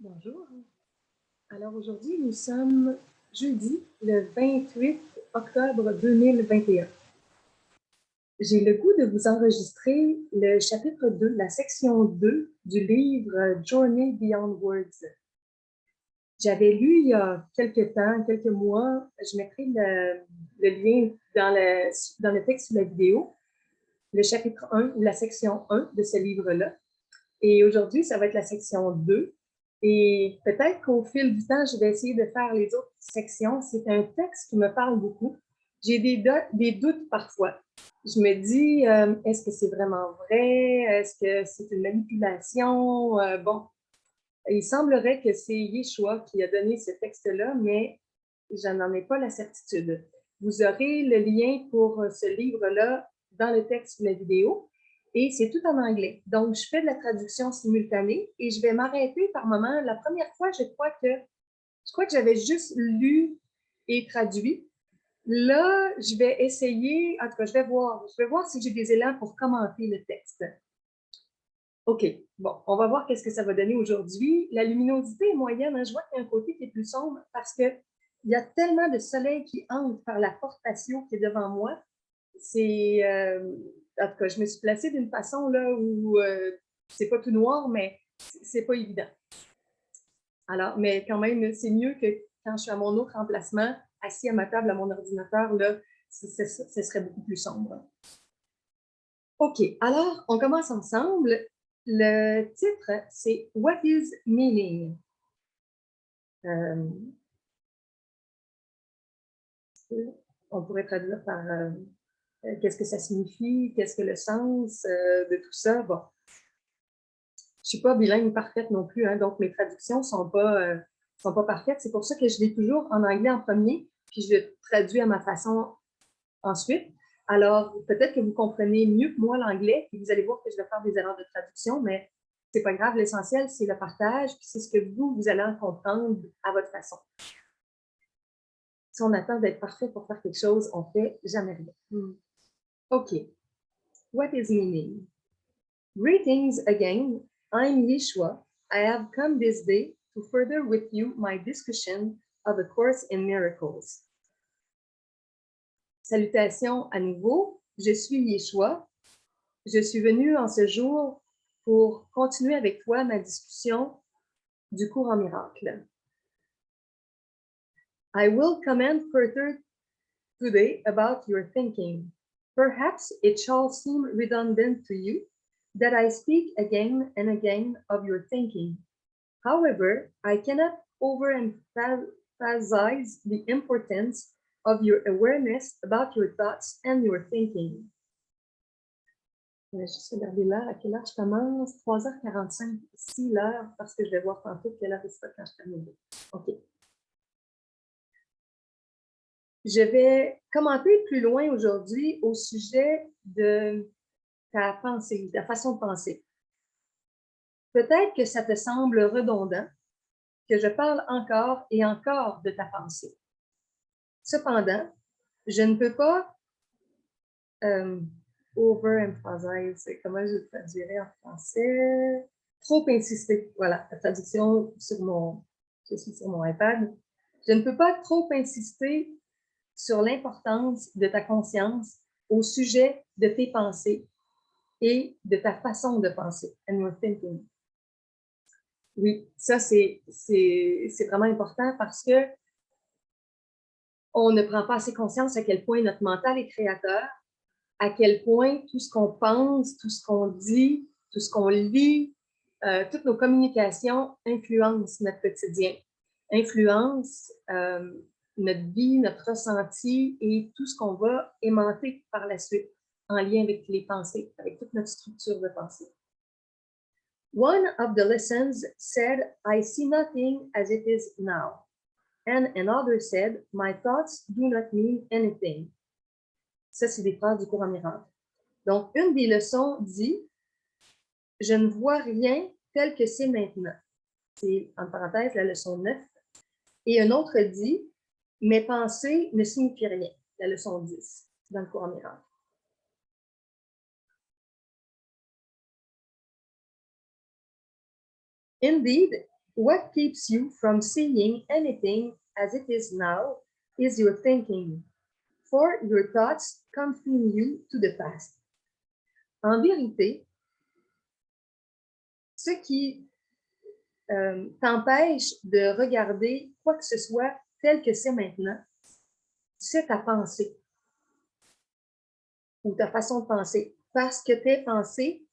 Bonjour. Alors aujourd'hui, nous sommes jeudi, le 28 octobre 2021. J'ai le goût de vous enregistrer le chapitre 2, la section 2 du livre Journey Beyond Words. J'avais lu il y a quelques temps, quelques mois, je mettrai le lien dans le texte de la vidéo, le chapitre 1 ou la section 1 de ce livre-là. Et aujourd'hui, ça va être la section 2. Et peut-être qu'au fil du temps, je vais essayer de faire les autres sections. C'est un texte qui me parle beaucoup. J'ai des doutes parfois. Je me dis, est-ce que c'est vraiment vrai? Est-ce que c'est une manipulation? Bon, il semblerait que c'est Yeshua qui a donné ce texte-là, mais je n'en ai pas la certitude. Vous aurez le lien pour ce livre-là dans le texte de la vidéo. Et c'est tout en anglais. Donc, je fais de la traduction simultanée et je vais m'arrêter par moment. La première fois, je crois que j'avais juste lu et traduit. Là, je vais essayer, en tout cas, je vais voir si j'ai des élans pour commenter le texte. OK, bon, on va voir qu'est-ce que ça va donner aujourd'hui. La luminosité est moyenne, hein? Je vois qu'il y a un côté qui est plus sombre parce qu'il y a tellement de soleil qui entre par la porte patio qui est devant moi. C'est, en tout cas, je me suis placée d'une façon là où c'est pas tout noir, mais c'est pas évident. Alors, mais quand même, c'est mieux que quand je suis à mon autre emplacement, assis à ma table, à mon ordinateur, là, ce serait beaucoup plus sombre. OK, alors, on commence ensemble. Le titre, c'est What is meaning? On pourrait traduire par qu'est-ce que ça signifie, qu'est-ce que le sens de tout ça. Bon, je suis pas bilingue parfaite non plus, hein, donc mes traductions sont pas parfaites. C'est pour ça que je lis toujours en anglais en premier, puis je le traduis à ma façon ensuite. Alors, peut-être que vous comprenez mieux que moi l'anglais, et vous allez voir que je vais faire des erreurs de traduction, mais c'est pas grave. L'essentiel, c'est le partage, puis c'est ce que vous allez en comprendre à votre façon. Si on attend d'être parfait pour faire quelque chose, on fait jamais rien. OK. What is meaning? Greetings again. I'm Yeshua. I have come this day to further with you my discussion of A Course in Miracles. Salutations à nouveau. Je suis Yeshua. Je suis venu en ce jour pour continuer avec toi ma discussion du cours en miracle. I will comment further today about your thinking. Perhaps it shall seem redundant to you that I speak again and again of your thinking. However, I cannot overemphasize the importance of your awareness about your thoughts and your thinking. Je vais juste regarder l'heure. À quelle heure je commence? 3h45. Ici, l'heure, parce que je vais voir tantôt quelle heure il sera quand je termine. OK. Je vais commenter plus loin aujourd'hui au sujet de ta pensée, ta façon de penser. Peut-être que ça te semble redondant, que je parle encore et encore de ta pensée. Cependant, je ne peux pas overemphasize, comment je le traduirais en français? Trop insister. Voilà, la traduction je suis sur mon iPad. Je ne peux pas trop insister sur l'importance de ta conscience au sujet de tes pensées et de ta façon de penser, and your thinking. Oui, ça, c'est vraiment important parce que on ne prend pas assez conscience à quel point notre mental est créateur, à quel point tout ce qu'on pense, tout ce qu'on dit, tout ce qu'on lit, toutes nos communications influencent notre quotidien, influencent notre vie, notre ressenti et tout ce qu'on va aimanter par la suite en lien avec les pensées, avec toute notre structure de pensée. One of the lessons said, I see nothing as it is now. And another said, my thoughts do not mean anything. Ça, c'est des phrases du cours en miracle. Donc, une des leçons dit, je ne vois rien tel que c'est maintenant. C'est, en parenthèse, la leçon 9. Et un autre dit, mes pensées ne signifient rien. La leçon 10, dans le cours en miracle. Indeed, What keeps you from seeing anything as it is now is your thinking, for your thoughts confine you to the past. En vérité, ce qui t'empêche de regarder quoi que ce soit tel que c'est maintenant, c'est ta pensée ou ta façon de penser, parce que tes pensées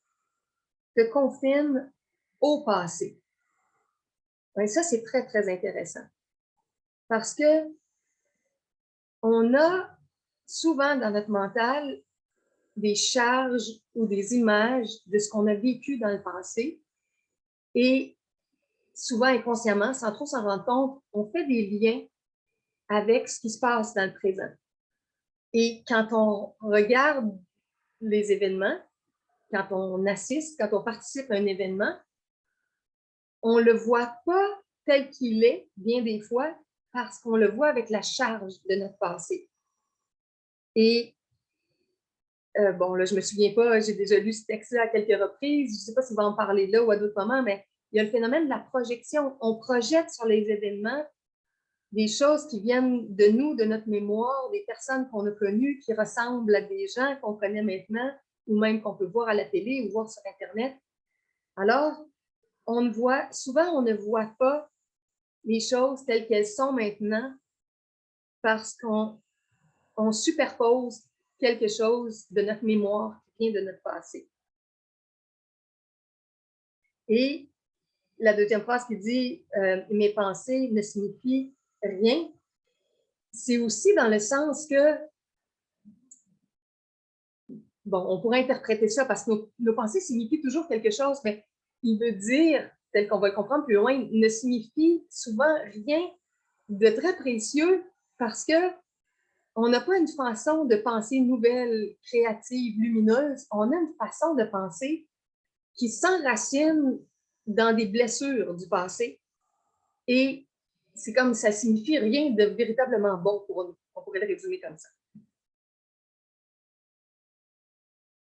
te confinent au passé. Et ça, c'est très, très intéressant. Parce que on a souvent dans notre mental des charges ou des images de ce qu'on a vécu dans le passé et souvent inconsciemment, sans trop s'en rendre compte, on fait des liens avec ce qui se passe dans le présent. Et quand on regarde les événements, quand on assiste, quand on participe à un événement, on ne le voit pas tel qu'il est, bien des fois, parce qu'on le voit avec la charge de notre passé. Et bon, là, je ne me souviens pas, j'ai déjà lu ce texte-là à quelques reprises, je ne sais pas si on va en parler là ou à d'autres moments, mais il y a le phénomène de la projection. On projette sur les événements des choses qui viennent de nous, de notre mémoire, des personnes qu'on a connues, qui ressemblent à des gens qu'on connaît maintenant, ou même qu'on peut voir à la télé ou voir sur Internet. Alors, souvent, on ne voit pas les choses telles qu'elles sont maintenant parce qu'on superpose quelque chose de notre mémoire qui vient de notre passé. Et la deuxième phrase qui dit « mes pensées ne signifient rien », c'est aussi dans le sens que, bon, on pourrait interpréter ça parce que nos pensées signifient toujours quelque chose, mais il veut dire, tel qu'on va le comprendre plus loin, ne signifie souvent rien de très précieux parce que on n'a pas une façon de penser nouvelle, créative, lumineuse. On a une façon de penser qui s'enracine dans des blessures du passé. Et c'est comme ça signifie rien de véritablement bon pour nous. On pourrait le résumer comme ça.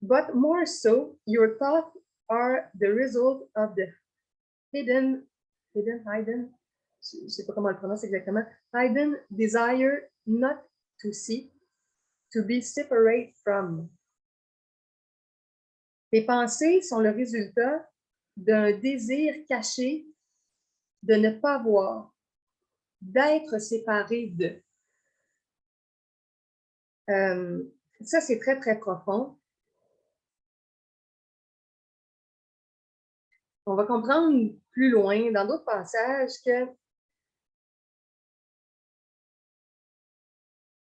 But more so, your thoughts are the result of the hidden, je ne sais pas comment on le prononce exactement, hidden desire not to see, to be separate from. Tes pensées sont le résultat d'un désir caché de ne pas voir, d'être séparé de. Ça, c'est très, très profond. On va comprendre plus loin, dans d'autres passages, que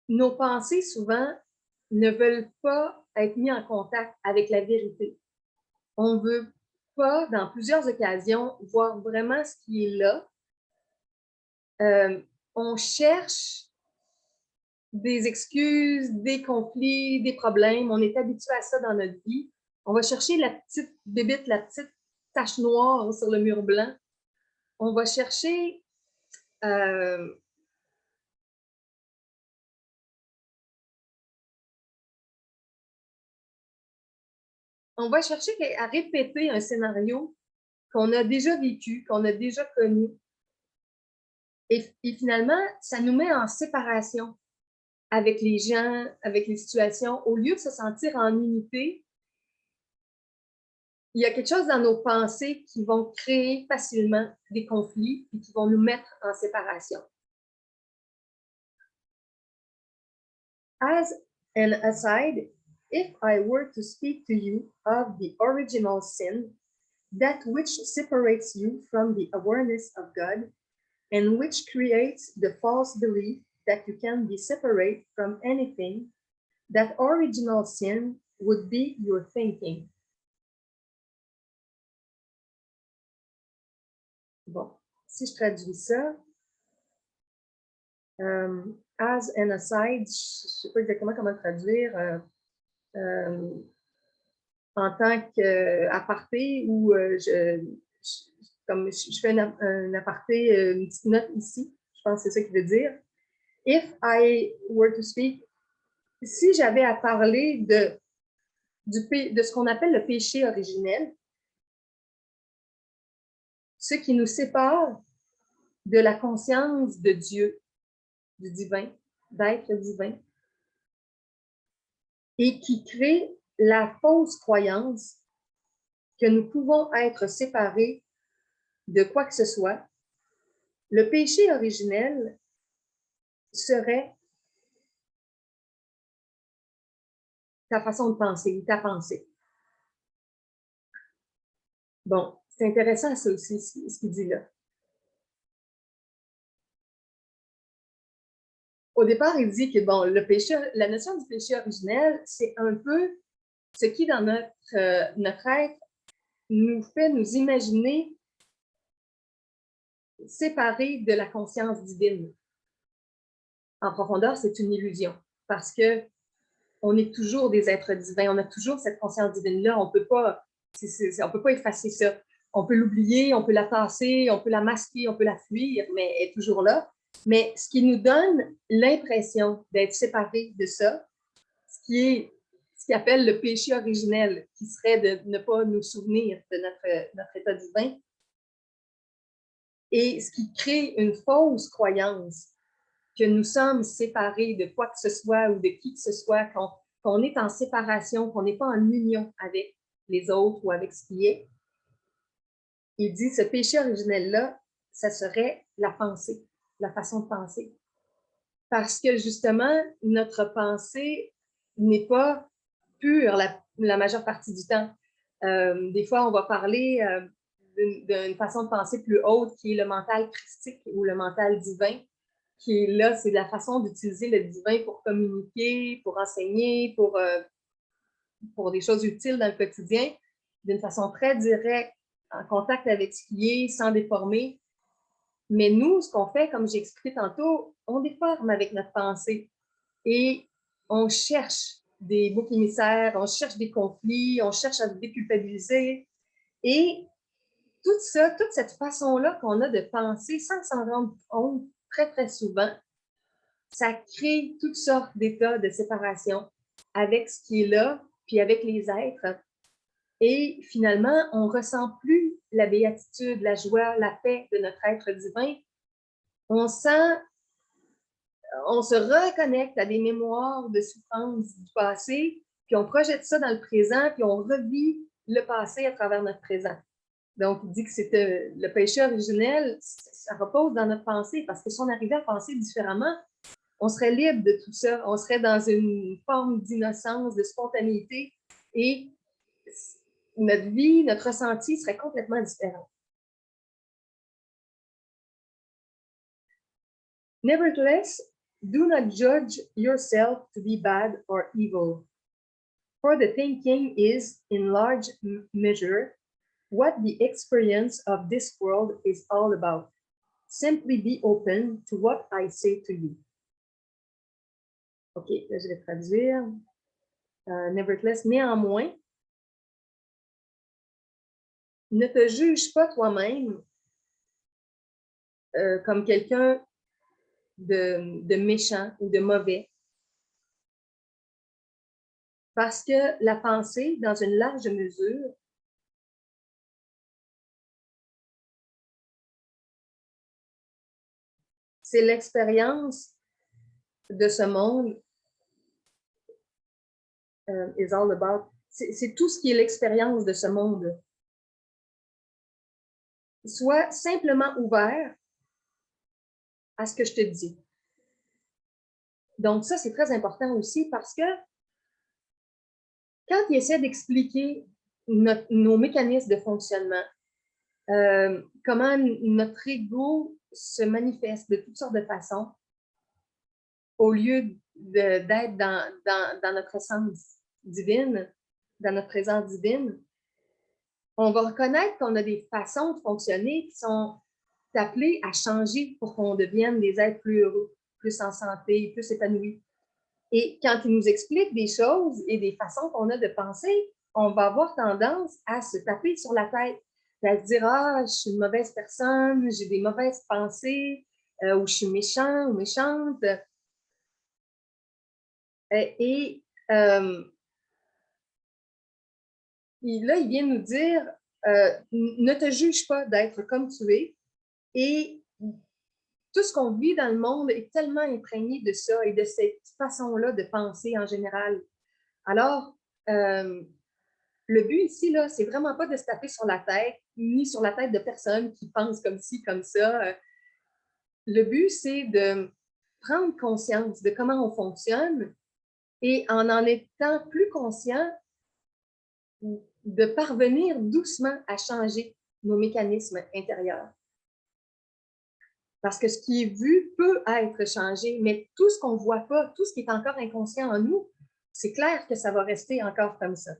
nos pensées, souvent, ne veulent pas être mis en contact avec la vérité. On ne veut pas, dans plusieurs occasions, voir vraiment ce qui est là. On cherche des excuses, des conflits, des problèmes. On est habitué à ça dans notre vie. On va chercher la petite bébite, la petite tache noire sur le mur blanc. On va chercher à répéter un scénario qu'on a déjà vécu, qu'on a déjà connu. Et finalement, ça nous met en séparation avec les gens, avec les situations. Au lieu de se sentir en unité, il y a quelque chose dans nos pensées qui vont créer facilement des conflits et qui vont nous mettre en séparation. As an aside, if I were to speak to you of the original sin, that which separates you from the awareness of God, and which creates the false belief that you can be separate from anything, that original sin would be your thinking. Bon, si je traduis ça, as an aside, je ne sais pas exactement comment traduire, en tant qu'aparté ou comme je fais un aparté, une petite note ici, je pense que c'est ça qu'il veut dire. If I were to speak, si j'avais à parler de ce qu'on appelle le péché originel, ce qui nous sépare de la conscience de Dieu, du divin, d'être divin, et qui crée la fausse croyance que nous pouvons être séparés de quoi que ce soit. Le péché originel serait ta façon de penser, ta pensée. Bon, c'est intéressant ça aussi, ce qu'il dit là. Au départ, il dit que bon, le péché, la notion du péché originel, c'est un peu ce qui, dans notre être, nous fait nous imaginer séparés de la conscience divine. En profondeur, c'est une illusion, parce que on est toujours des êtres divins, on a toujours cette conscience divine-là, on peut pas effacer ça. On peut l'oublier, on peut la tasser, on peut la masquer, on peut la fuir, mais elle est toujours là. Mais ce qui nous donne l'impression d'être séparés de ça, ce qui appelle le péché originel, qui serait de ne pas nous souvenir de notre état divin, et ce qui crée une fausse croyance que nous sommes séparés de quoi que ce soit ou de qui que ce soit, qu'on est en séparation, qu'on n'est pas en union avec les autres ou avec ce qui est. Il dit, ce péché originel-là, ça serait la pensée, la façon de penser. Parce que justement, notre pensée n'est pas pure la majeure partie du temps. Des fois, on va parler d'une façon de penser plus haute qui est le mental christique ou le mental divin, qui est là, c'est la façon d'utiliser le divin pour communiquer, pour enseigner, pour des choses utiles dans le quotidien, d'une façon très directe, en contact avec ce qui est, sans déformer. Mais nous, ce qu'on fait, comme j'ai expliqué tantôt, on déforme avec notre pensée et on cherche des boucs émissaires, on cherche des conflits, on cherche à déculpabiliser. Et tout ça, toute cette façon-là qu'on a de penser sans s'en rendre compte très, très souvent, ça crée toutes sortes d'états de séparation avec ce qui est là, puis avec les êtres. Et finalement, on ne ressent plus la béatitude, la joie, la paix de notre être divin. On sent, on se reconnecte à des mémoires de souffrance du passé, puis on projette ça dans le présent, puis on revit le passé à travers notre présent. Donc, il dit que c'est le péché originel, ça repose dans notre pensée, parce que si on arrivait à penser différemment, on serait libre de tout ça, on serait dans une forme d'innocence, de spontanéité, et notre vie, notre ressenti serait complètement différent. Nevertheless, do not judge yourself to be bad or evil, for the thinking is, in large measure, what the experience of this world is all about. Simply be open to what I say to you. OK, là, je vais traduire. Nevertheless, néanmoins, ne te juge pas toi-même comme quelqu'un de méchant ou de mauvais. Parce que la pensée, dans une large mesure, c'est l'expérience de ce monde is all about. C'est tout ce qui est l'expérience de ce monde. Sois simplement ouvert à ce que je te dis. Donc ça, c'est très important aussi parce que quand il essaie d'expliquer nos mécanismes de fonctionnement, comment notre ego se manifeste de toutes sortes de façons, au lieu d'être dans notre essence divine, dans notre présence divine, on va reconnaître qu'on a des façons de fonctionner qui sont appelées à changer pour qu'on devienne des êtres plus heureux, plus en santé, plus épanouis. Et quand il nous explique des choses et des façons qu'on a de penser, on va avoir tendance à se taper sur la tête, à se dire « Ah, je suis une mauvaise personne, j'ai des mauvaises pensées, ou je suis méchant ou méchante. » Et là, il vient nous dire ne te juge pas d'être comme tu es. Et tout ce qu'on vit dans le monde est tellement imprégné de ça et de cette façon-là de penser en général. Alors, le but ici, là, c'est vraiment pas de se taper sur la tête, ni sur la tête de personnes qui pensent comme ci, comme ça. Le but, c'est de prendre conscience de comment on fonctionne et en étant plus conscient, de parvenir doucement à changer nos mécanismes intérieurs. Parce que ce qui est vu peut être changé, mais tout ce qu'on ne voit pas, tout ce qui est encore inconscient en nous, c'est clair que ça va rester encore comme ça.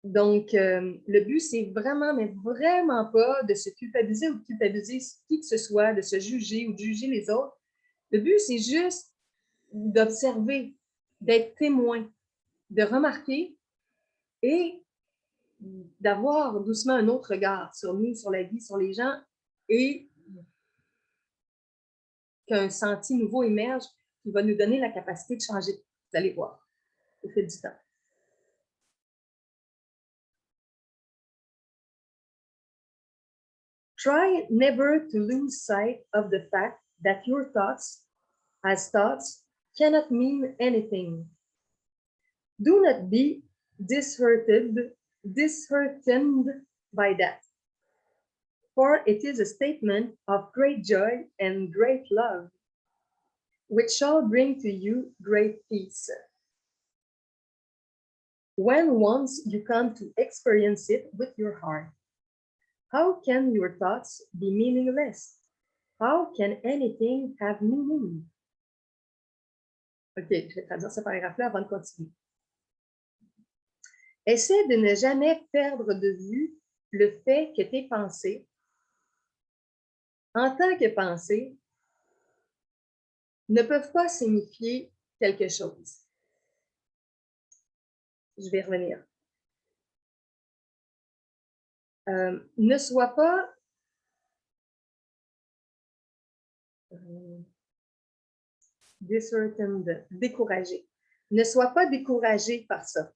Donc, le but, c'est vraiment, mais vraiment pas de se culpabiliser ou de culpabiliser qui que ce soit, de se juger ou de juger les autres. Le but, c'est juste d'observer, d'être témoin, de remarquer et d'avoir doucement un autre regard sur nous, sur la vie, sur les gens, et qu'un senti nouveau émerge qui va nous donner la capacité de changer. Vous allez voir au fil du temps. Try never to lose sight of the fact that your thoughts, as thoughts, cannot mean anything. Do not be disheartened by that, for it is a statement of great joy and great love, which shall bring to you great peace. When once you come to experience it with your heart, how can your thoughts be meaningless? How can anything have meaning? OK, je vais traduire ce paragraphe-là avant de continuer. Essaie de ne jamais perdre de vue le fait que tes pensées, en tant que pensées, ne peuvent pas signifier quelque chose. Je vais revenir. Ne sois pas disheartened, découragé. Ne sois pas découragé par ça.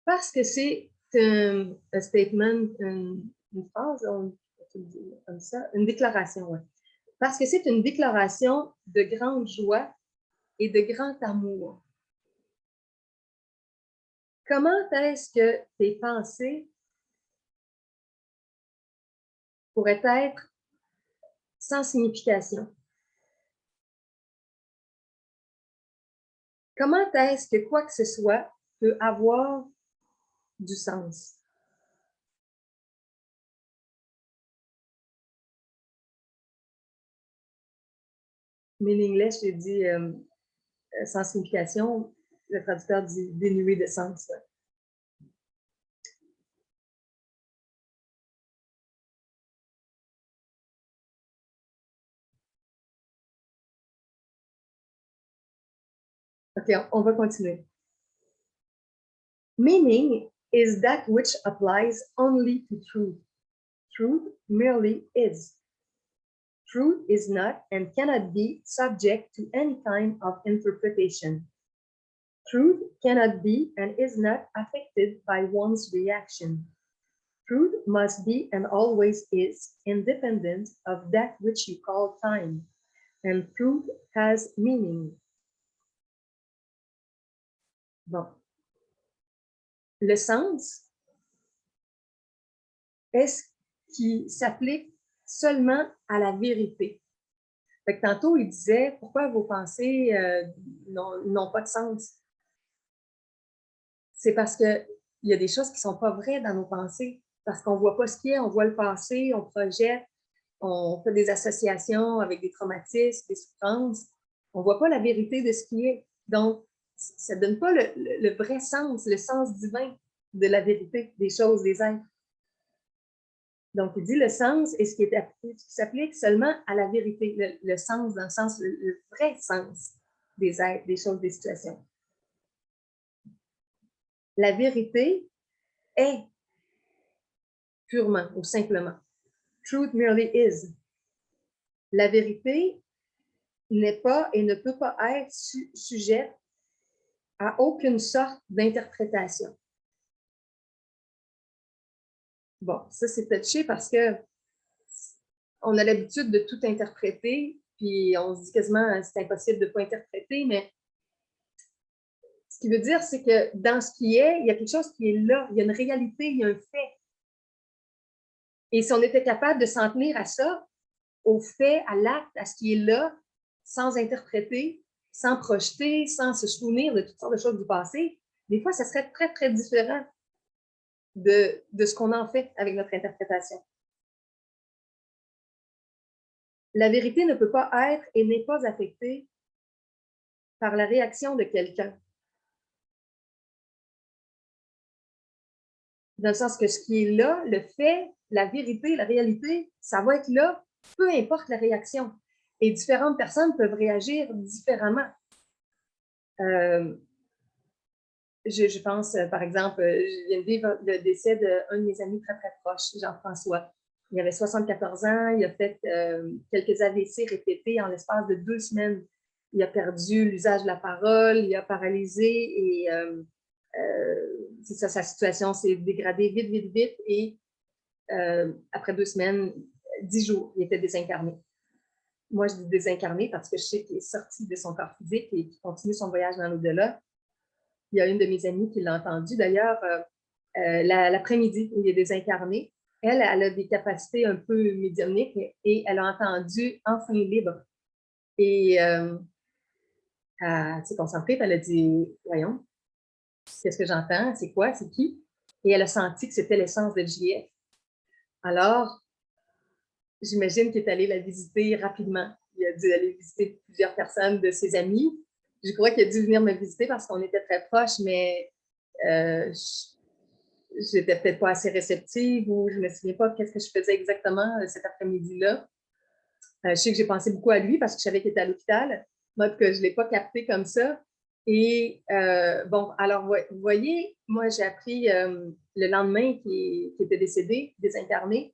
Parce que c'est un statement, une phrase, on peut dire comme ça, une déclaration. Ouais. Parce que c'est une déclaration de grande joie et de grand amour. Comment est-ce que tes pensées pourraient être sans signification? Comment est-ce que quoi que ce soit peut avoir du sens? Meaningless, j'ai dit sans signification, le traducteur dit dénué de sens. OK, on va continuer. Meaning is that which applies only to truth. Truth merely is. Truth is not and cannot be subject to any kind of interpretation. Truth cannot be and is not affected by one's reaction. Truth must be and always is independent of that which you call time, and truth has meaning. Bon. Le sens est ce qui s'applique seulement à la vérité. Fait que tantôt, il disait, pourquoi vos pensées n'ont pas de sens? C'est parce qu'il y a des choses qui ne sont pas vraies dans nos pensées, parce qu'on ne voit pas ce qui est, on voit le passé, on projette, on fait des associations avec des traumatismes, des souffrances. On ne voit pas la vérité de ce qui est. Donc, ça ne donne pas le vrai sens, le sens divin de la vérité des choses, des êtres. Donc, il dit le sens est ce qui s'applique seulement à la vérité, le sens dans le sens, le vrai sens des êtres, des choses, des situations. La vérité est purement ou simplement. Truth merely is. La vérité n'est pas et ne peut pas être sujette à aucune sorte d'interprétation. Bon, ça, c'est touché parce que on a l'habitude de tout interpréter, puis on se dit quasiment c'est impossible de ne pas interpréter, mais ce qui veut dire, c'est que dans ce qui est, il y a quelque chose qui est là, il y a une réalité, il y a un fait. Et si on était capable de s'en tenir à ça, au fait, à l'acte, à ce qui est là, sans interpréter, sans projeter, sans se souvenir de toutes sortes de choses du passé, des fois, ça serait très, très différent de ce qu'on en fait avec notre interprétation. La vérité ne peut pas être et n'est pas affectée par la réaction de quelqu'un. Dans le sens que ce qui est là, le fait, la vérité, la réalité, ça va être là, peu importe la réaction. Et différentes personnes peuvent réagir différemment. Je pense, par exemple, je viens de vivre le décès d'un de mes amis très, très proches, Jean-François. Il avait 74 ans, il a fait quelques AVC répétés en l'espace de 2 semaines. Il a perdu l'usage de la parole, il a paralysé et c'est ça, sa situation s'est dégradée vite, vite, vite. Et après 2 semaines, 10 jours, il était désincarné. Moi, je dis désincarné parce que je sais qu'il est sorti de son corps physique et qu'il continue son voyage dans l'au-delà. Il y a une de mes amies qui l'a entendu d'ailleurs l'après-midi où il est désincarné. Elle a des capacités un peu médiumniques et elle a entendu enfin libre. Et elle s'est concentrée, elle a dit voyons, qu'est-ce que j'entends? C'est quoi? C'est qui? Et elle a senti que c'était l'essence de JF. Alors, j'imagine qu'il est allé la visiter rapidement. Il a dû aller visiter plusieurs personnes de ses amis. Je crois qu'il a dû venir me visiter parce qu'on était très proches, mais j'étais peut-être pas assez réceptive ou je me souviens pas qu'est-ce que je faisais exactement cet après-midi-là. Je sais que j'ai pensé beaucoup à lui parce que je savais qu'il était à l'hôpital, mais que je ne l'ai pas capté comme ça. Et bon, alors, vous voyez, moi, j'ai appris le lendemain qu'il était décédé, désincarné.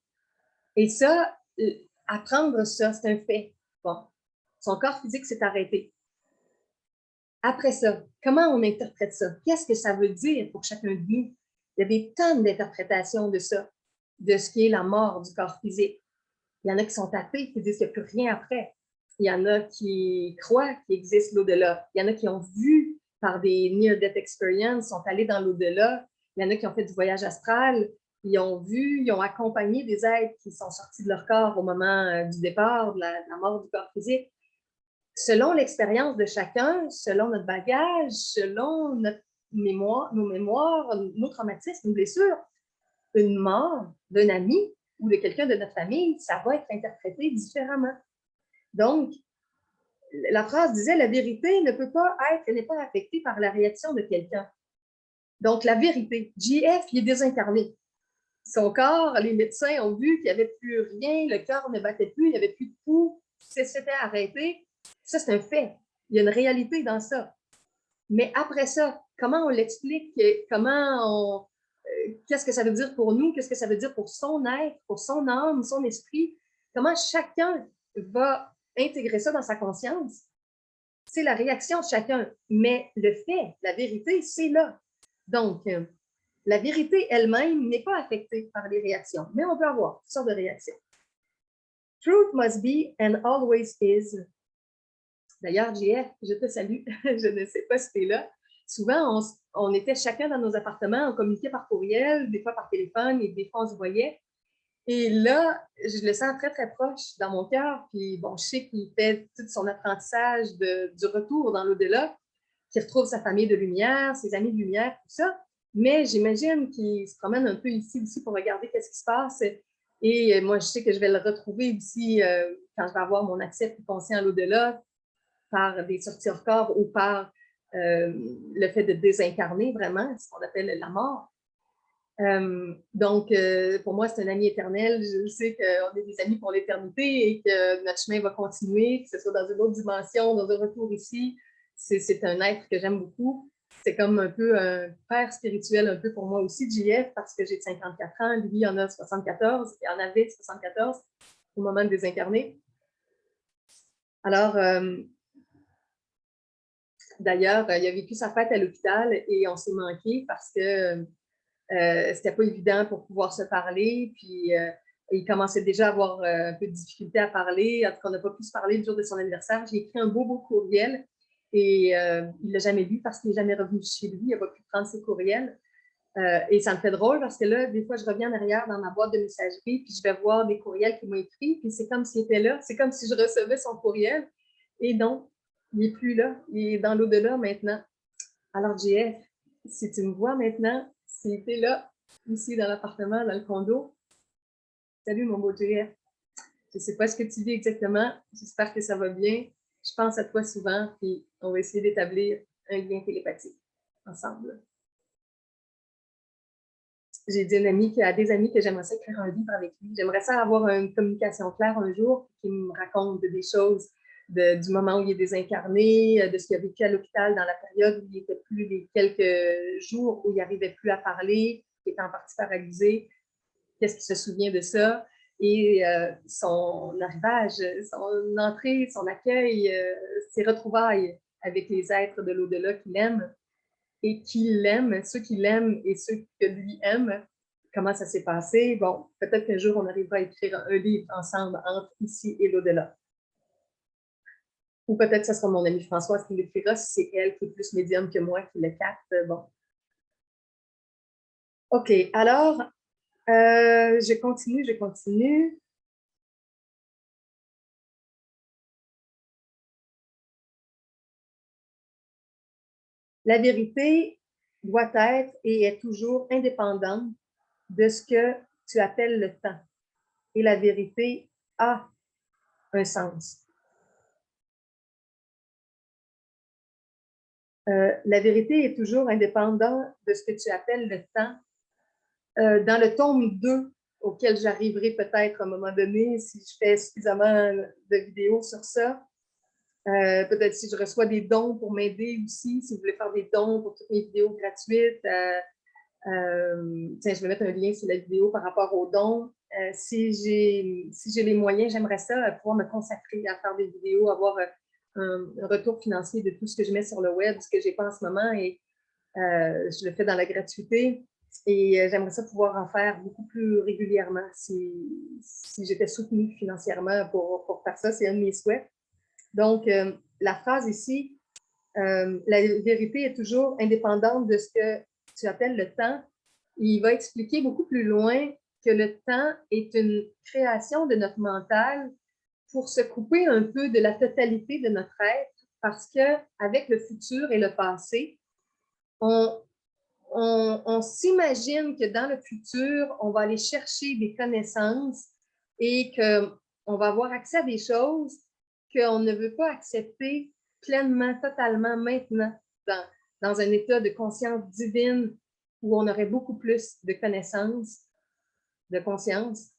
Et ça, apprendre ça, c'est un fait. Bon, son corps physique s'est arrêté. Après ça, comment on interprète ça? Qu'est-ce que ça veut dire pour chacun de nous? Il y a des tonnes d'interprétations de ça, de ce qui est la mort du corps physique. Il y en a qui sont athées, qui disent qu'il n'y a plus rien après. Il y en a qui croient qu'il existe l'au-delà. Il y en a qui ont vu par des near-death experiences, sont allés dans l'au-delà. Il y en a qui ont fait du voyage astral. Ils ont vu, ils ont accompagné des êtres qui sont sortis de leur corps au moment du départ, de la mort du corps physique. Selon l'expérience de chacun, selon notre bagage, selon notre mémoire, nos mémoires, nos traumatismes, nos blessures, une mort d'un ami ou de quelqu'un de notre famille, ça va être interprété différemment. Donc, la phrase disait la vérité ne peut pas être, elle n'est pas affectée par la réaction de quelqu'un. Donc, la vérité, JF, il est désincarné. Son corps, les médecins ont vu qu'il n'y avait plus rien, le cœur ne battait plus, il n'y avait plus de pouls, c'était arrêté. Ça, c'est un fait. Il y a une réalité dans ça. Mais après ça, comment on l'explique? Comment on, qu'est-ce que ça veut dire pour nous? Qu'est-ce que ça veut dire pour son être, pour son âme, son esprit? Comment chacun va intégrer ça dans sa conscience? C'est la réaction de chacun. Mais le fait, la vérité, c'est là. Donc, la vérité elle-même n'est pas affectée par les réactions, mais on peut avoir toutes sortes de réactions. Truth must be and always is. D'ailleurs, JF, je te salue. Je ne sais pas si tu es là. Souvent, on était chacun dans nos appartements, on communiquait par courriel, des fois par téléphone, et des fois on se voyait. Et là, je le sens très, très proche dans mon cœur. Puis bon, je sais qu'il fait tout son apprentissage du retour dans l'au-delà, qu'il retrouve sa famille de lumière, ses amis de lumière, tout ça. Mais j'imagine qu'il se promène un peu ici aussi pour regarder qu'est-ce qui se passe. Et moi, je sais que je vais le retrouver ici quand je vais avoir mon accès plus conscient à l'au-delà, par des sorties hors corps ou par le fait de désincarner vraiment, ce qu'on appelle la mort. Donc, pour moi, c'est un ami éternel. Je sais qu'on est des amis pour l'éternité et que notre chemin va continuer, que ce soit dans une autre dimension, dans un retour ici. C'est un être que j'aime beaucoup. C'est comme un peu un père spirituel un peu pour moi aussi, JF, parce que j'ai 54 ans, lui il en a 74, il en avait 74 au moment de désincarner. Alors, d'ailleurs, il a vécu sa fête à l'hôpital et on s'est manqué parce que C'était pas évident pour pouvoir se parler, puis il commençait déjà à avoir un peu de difficulté à parler. En tout cas, on n'a pas pu se parler le jour de son anniversaire. J'ai écrit un beau courriel et il ne l'a jamais lu parce qu'il n'est jamais revenu chez lui. Il n'a pas pu prendre ses courriels. Et ça me fait drôle parce que là, des fois, je reviens en arrière dans ma boîte de messagerie, puis je vais voir des courriels qu'il m'a écrits, puis c'est comme s'il était là. C'est comme si je recevais son courriel. Et non, il n'est plus là. Il est dans l'au-delà maintenant. Alors, JF, si tu me vois maintenant, si tu es là, ici dans l'appartement, dans le condo, salut mon beau JF. Je ne sais pas ce que tu vis exactement. J'espère que ça va bien. Je pense à toi souvent, puis on va essayer d'établir un lien télépathique ensemble. J'ai dit à des amis que j'aimerais ça écrire un livre avec lui. J'aimerais ça avoir une communication claire un jour qui me raconte des choses du moment où il est désincarné, de ce qu'il a vécu à l'hôpital dans la période où il était plus, les quelques jours où il n'arrivait plus à parler, qui était en partie paralysé. Qu'est-ce qu'il se souvient de ça? Et son arrivage, son entrée, son accueil, ses retrouvailles avec les êtres de l'au-delà qu'il aime et qui l'aiment, ceux qui l'aiment et ceux que lui aiment. Comment ça s'est passé? Bon, peut-être qu'un jour, on arrivera à écrire un livre ensemble entre ici et l'au-delà. Ou peut-être que ce sera mon amie Françoise qui l'écrira, si c'est elle qui est plus médium que moi qui le capte. Bon. OK, alors, je continue. La vérité doit être et est toujours indépendante de ce que tu appelles le temps. Et la vérité a un sens. La vérité est toujours indépendante de ce que tu appelles le temps. Dans le tome 2, auquel j'arriverai peut-être à un moment donné, si je fais suffisamment de vidéos sur ça, peut-être si je reçois des dons pour m'aider aussi, si vous voulez faire des dons pour toutes mes vidéos gratuites, tiens, je vais mettre un lien sur la vidéo par rapport aux dons. Si j'ai les moyens, j'aimerais ça pouvoir me consacrer à faire des vidéos, avoir un retour financier de tout ce que je mets sur le web, ce que j'ai pas en ce moment, et je le fais dans la gratuité. Et j'aimerais ça pouvoir en faire beaucoup plus régulièrement si j'étais soutenue financièrement pour faire ça. C'est un de mes souhaits. Donc, la phrase ici, la vérité est toujours indépendante de ce que tu appelles le temps. Il va expliquer beaucoup plus loin que le temps est une création de notre mental pour se couper un peu de la totalité de notre être, parce qu'avec le futur et le passé, on s'imagine que dans le futur, on va aller chercher des connaissances et qu'on va avoir accès à des choses qu'on ne veut pas accepter pleinement, totalement maintenant, dans un état de conscience divine où on aurait beaucoup plus de connaissances, de conscience.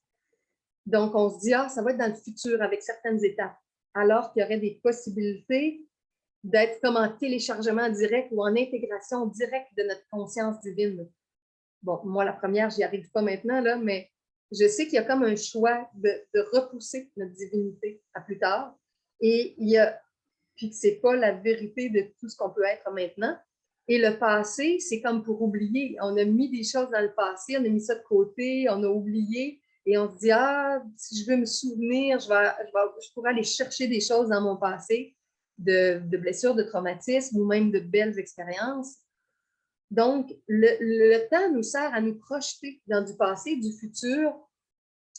Donc, on se dit, ah, ça va être dans le futur avec certaines étapes, alors qu'il y aurait des possibilités d'être comme en téléchargement direct ou en intégration directe de notre conscience divine. Bon, moi, la première, je n'y arrive pas maintenant, là, mais je sais qu'il y a comme un choix de repousser notre divinité à plus tard. Et il y a, puis que ce n'est pas la vérité de tout ce qu'on peut être maintenant. Et le passé, c'est comme pour oublier. On a mis des choses dans le passé, on a mis ça de côté, on a oublié. Et on se dit, ah, si je veux me souvenir, je pourrais aller chercher des choses dans mon passé, de blessures, de traumatismes ou même de belles expériences. Donc, le temps nous sert à nous projeter dans du passé, du futur,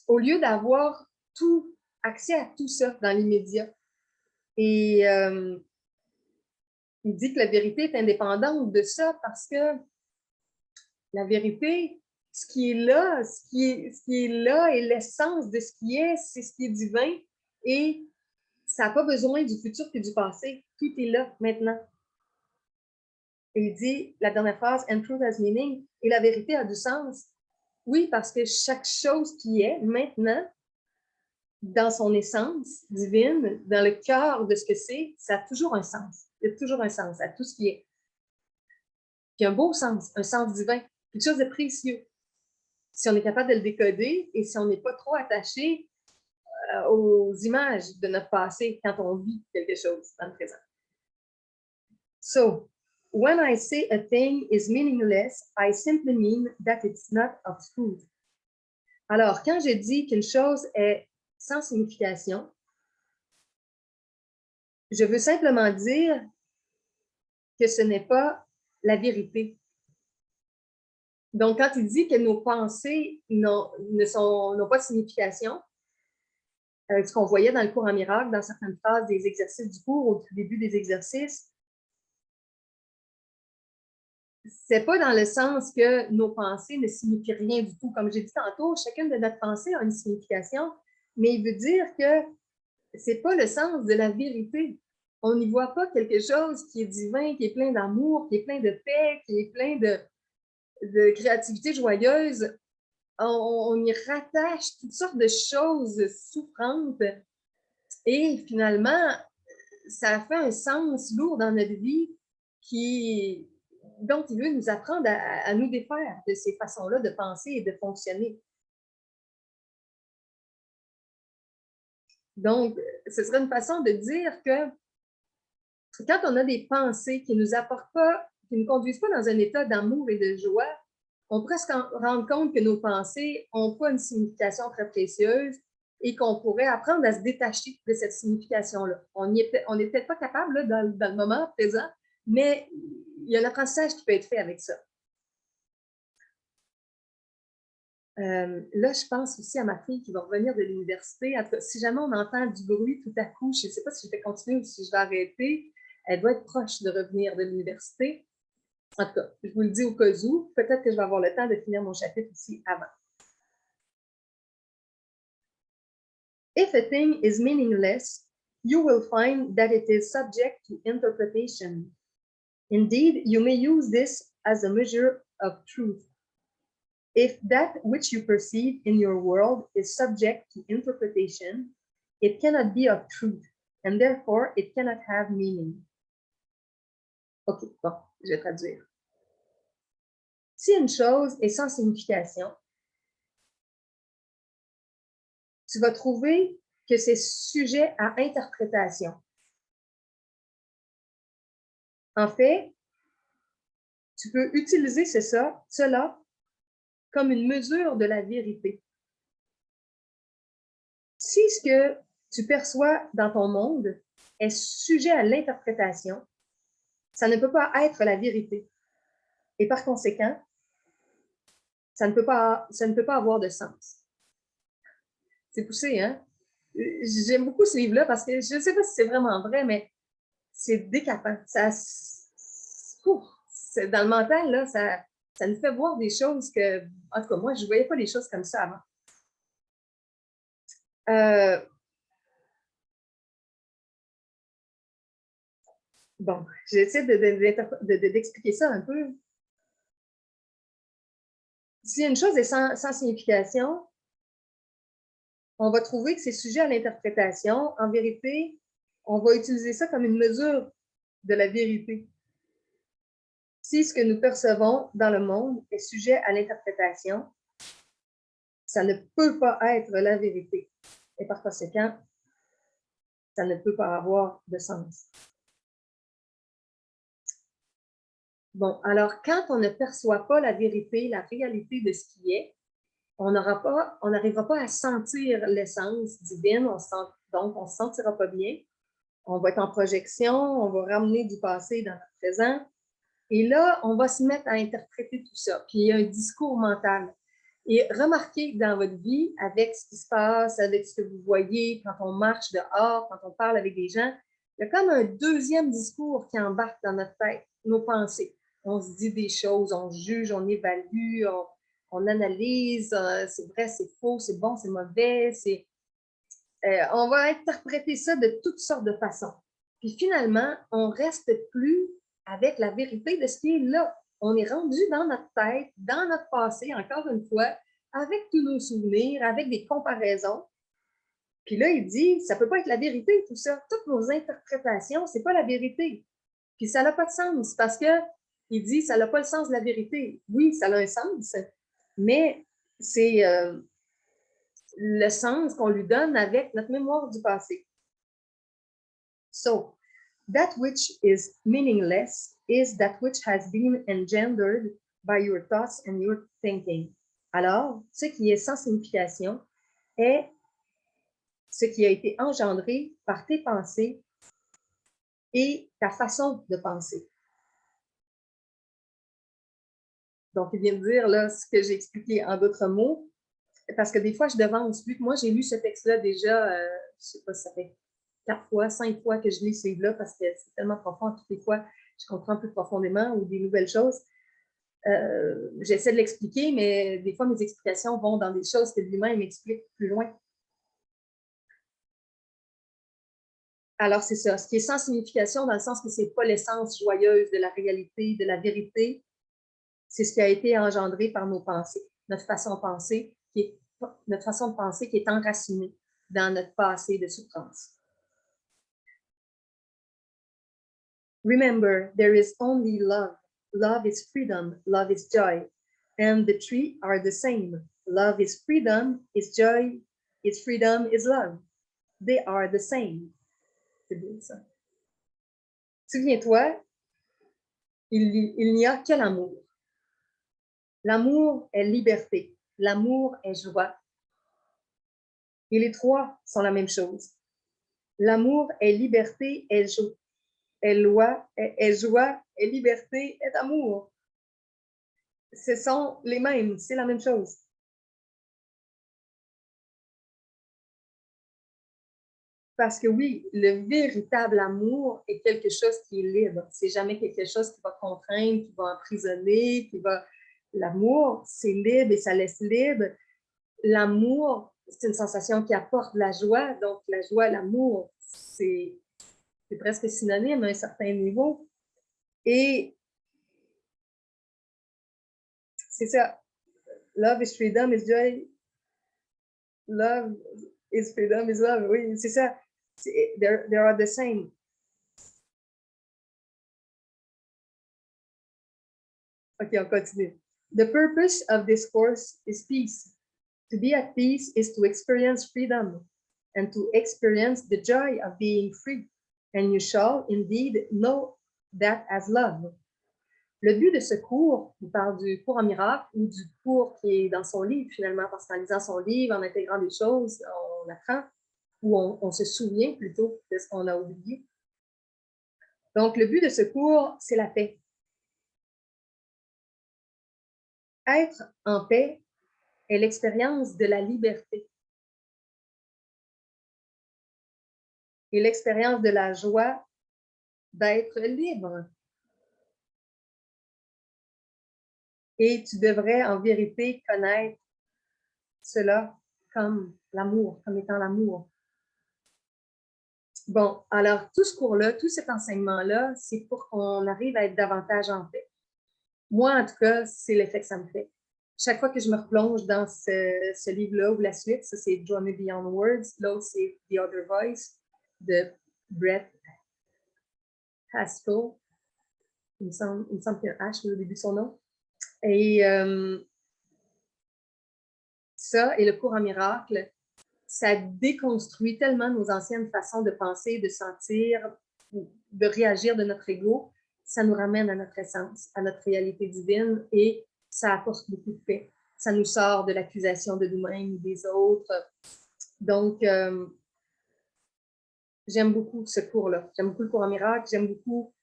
au lieu d'avoir accès à tout ça dans l'immédiat. Et il dit que la vérité est indépendante de ça parce que la vérité, ce qui est là, ce qui est là est l'essence de ce qui est, c'est ce qui est divin et ça n'a pas besoin du futur que du passé. Tout est là maintenant. Et il dit, la dernière phrase, and truth has meaning, et la vérité a du sens. Oui, parce que chaque chose qui est maintenant, dans son essence divine, dans le cœur de ce que c'est, ça a toujours un sens. Il y a toujours un sens à tout ce qui est. Puis un beau sens, un sens divin, quelque chose de précieux. Si on est capable de le décoder et si on n'est pas trop attaché aux images de notre passé quand on vit quelque chose dans le présent. So, when I say a thing is meaningless, I simply mean that it's not of truth. Alors, quand je dis qu'une chose est sans signification, je veux simplement dire que ce n'est pas la vérité. Donc, quand il dit que nos pensées n'ont pas de signification, ce qu'on voyait dans le cours en miracle, dans certaines phrases des exercices du cours, au tout début des exercices, c'est pas dans le sens que nos pensées ne signifient rien du tout. Comme j'ai dit tantôt, chacune de notre pensée a une signification, mais il veut dire que c'est pas le sens de la vérité. On n'y voit pas quelque chose qui est divin, qui est plein d'amour, qui est plein de paix, qui est plein de créativité joyeuse. On y rattache toutes sortes de choses souffrantes et finalement, ça fait un sens lourd dans notre vie dont il veut nous apprendre à nous défaire de ces façons-là de penser et de fonctionner. Donc, ce serait une façon de dire que quand on a des pensées qui nous apportent pas, qui ne nous conduisent pas dans un état d'amour et de joie, on pourrait se rendre compte que nos pensées n'ont pas une signification très précieuse et qu'on pourrait apprendre à se détacher de cette signification-là. On n'est peut-être pas capable là, dans le moment présent, mais il y a un apprentissage qui peut être fait avec ça. Là, je pense aussi à ma fille qui va revenir de l'université. En tout cas, si jamais on entend du bruit tout à coup, je ne sais pas si je vais continuer ou si je vais arrêter, elle doit être proche de revenir de l'université. En tout cas, je vous le dis au cas où, peut-être que je vais avoir le temps de finir mon chapitre ici avant. If a thing is meaningless, you will find that it is subject to interpretation. Indeed, you may use this as a measure of truth. If that which you perceive in your world is subject to interpretation, it cannot be of truth, and therefore it cannot have meaning. OK, bon, je vais traduire. Si une chose est sans signification, tu vas trouver que c'est sujet à interprétation. En fait, tu peux utiliser cela comme une mesure de la vérité. Si ce que tu perçois dans ton monde est sujet à l'interprétation, ça ne peut pas être la vérité. Et par conséquent, ça ne peut pas avoir de sens. C'est poussé, hein? J'aime beaucoup ce livre-là parce que je ne sais pas si c'est vraiment vrai, mais c'est décapant. Dans le mental, là, ça nous fait voir des choses que, en tout cas, moi, je ne voyais pas les choses comme ça avant. Bon, j'essaie d'expliquer ça un peu. Si une chose est sans signification, on va trouver que c'est sujet à l'interprétation. En vérité, on va utiliser ça comme une mesure de la vérité. Si ce que nous percevons dans le monde est sujet à l'interprétation, ça ne peut pas être la vérité. Et par conséquent, ça ne peut pas avoir de sens. Bon, alors quand on ne perçoit pas la vérité, la réalité de ce qui est, on n'arrivera pas à sentir l'essence divine, donc on ne se sentira pas bien. On va être en projection, on va ramener du passé dans notre présent. Et là, on va se mettre à interpréter tout ça. Puis il y a un discours mental. Et remarquez que dans votre vie, avec ce qui se passe, avec ce que vous voyez, quand on marche dehors, quand on parle avec des gens, il y a comme un deuxième discours qui embarque dans notre tête, nos pensées. On se dit des choses, on juge, on évalue, on analyse, c'est vrai, c'est faux, c'est bon, c'est mauvais, on va interpréter ça de toutes sortes de façons. Puis finalement, on ne reste plus avec la vérité de ce qui est là. On est rendu dans notre tête, dans notre passé, encore une fois, avec tous nos souvenirs, avec des comparaisons. Puis là, il dit, ça ne peut pas être la vérité, tout ça. Toutes nos interprétations, ce n'est pas la vérité. Puis ça n'a pas de sens parce que il dit, ça n'a pas le sens de la vérité. Oui, ça a un sens, mais c'est le sens qu'on lui donne avec notre mémoire du passé. So, That which is meaningless is that which has been engendered by your thoughts and your thinking. Alors, ce qui est sans signification est ce qui a été engendré par tes pensées et ta façon de penser. Donc, il vient de dire là, ce que j'ai expliqué en d'autres mots, parce que des fois, je devance, vu que moi, j'ai lu ce texte-là déjà, je ne sais pas, ça fait 4 fois, 5 fois que je lis ce livre-là, parce que c'est tellement profond, toutes les fois, je comprends plus profondément ou des nouvelles choses. J'essaie de l'expliquer, mais des fois, mes explications vont dans des choses que lui-même m'explique plus loin. Alors, c'est ça. Ce qui est sans signification, dans le sens que ce n'est pas l'essence joyeuse de la réalité, de la vérité, c'est ce qui a été engendré par nos pensées, notre façon de penser, notre façon de penser qui est enracinée dans notre passé de souffrance. Remember, there is only love. Love is freedom. Love is joy. And the three are the same. Love is freedom, is joy, is freedom, is love. They are the same. C'est bien ça. Souviens-toi, il n'y a que l'amour. L'amour est liberté. L'amour est joie. Et les trois sont la même chose. L'amour est liberté, est joie, est joie, est liberté, est amour. Ce sont les mêmes, c'est la même chose. Parce que oui, le véritable amour est quelque chose qui est libre. C'est jamais quelque chose qui va contraindre, qui va emprisonner, qui va... L'amour, c'est libre et ça laisse libre. L'amour, c'est une sensation qui apporte la joie. Donc, la joie, l'amour, c'est presque synonyme à un certain niveau. Et c'est ça. Love is freedom, is joy. Love is freedom, is love. Oui, c'est ça. They are the same. OK, on continue. The purpose of this course is peace. To be at peace is to experience freedom and to experience the joy of being free. And you shall indeed know that as love. Le but de ce cours, il parle du cours en miracle ou du cours qui est dans son livre finalement, parce qu'en lisant son livre, en intégrant des choses, on apprend ou on se souvient plutôt de ce qu'on a oublié. Donc, le but de ce cours, c'est la paix. Être en paix est l'expérience de la liberté et l'expérience de la joie d'être libre. Et tu devrais en vérité connaître cela comme l'amour, comme étant l'amour. Bon, alors tout ce cours-là, tout cet enseignement-là, c'est pour qu'on arrive à être davantage en paix. Moi, en tout cas, c'est l'effet que ça me fait. Chaque fois que je me replonge dans ce livre-là ou la suite, ça c'est Journey Beyond Words, l'autre c'est The Other Voice de Brett Haskell. Il me semble qu'il y a un H au début de son nom. Et ça, et le cours en miracle, ça déconstruit tellement nos anciennes façons de penser, de sentir, de réagir de notre ego. Ça nous ramène à notre essence, à notre réalité divine et ça apporte beaucoup de paix. Ça nous sort de l'accusation de nous-mêmes, des autres. Donc, j'aime beaucoup ce cours-là. J'aime beaucoup le cours en miracle. J'aime beaucoup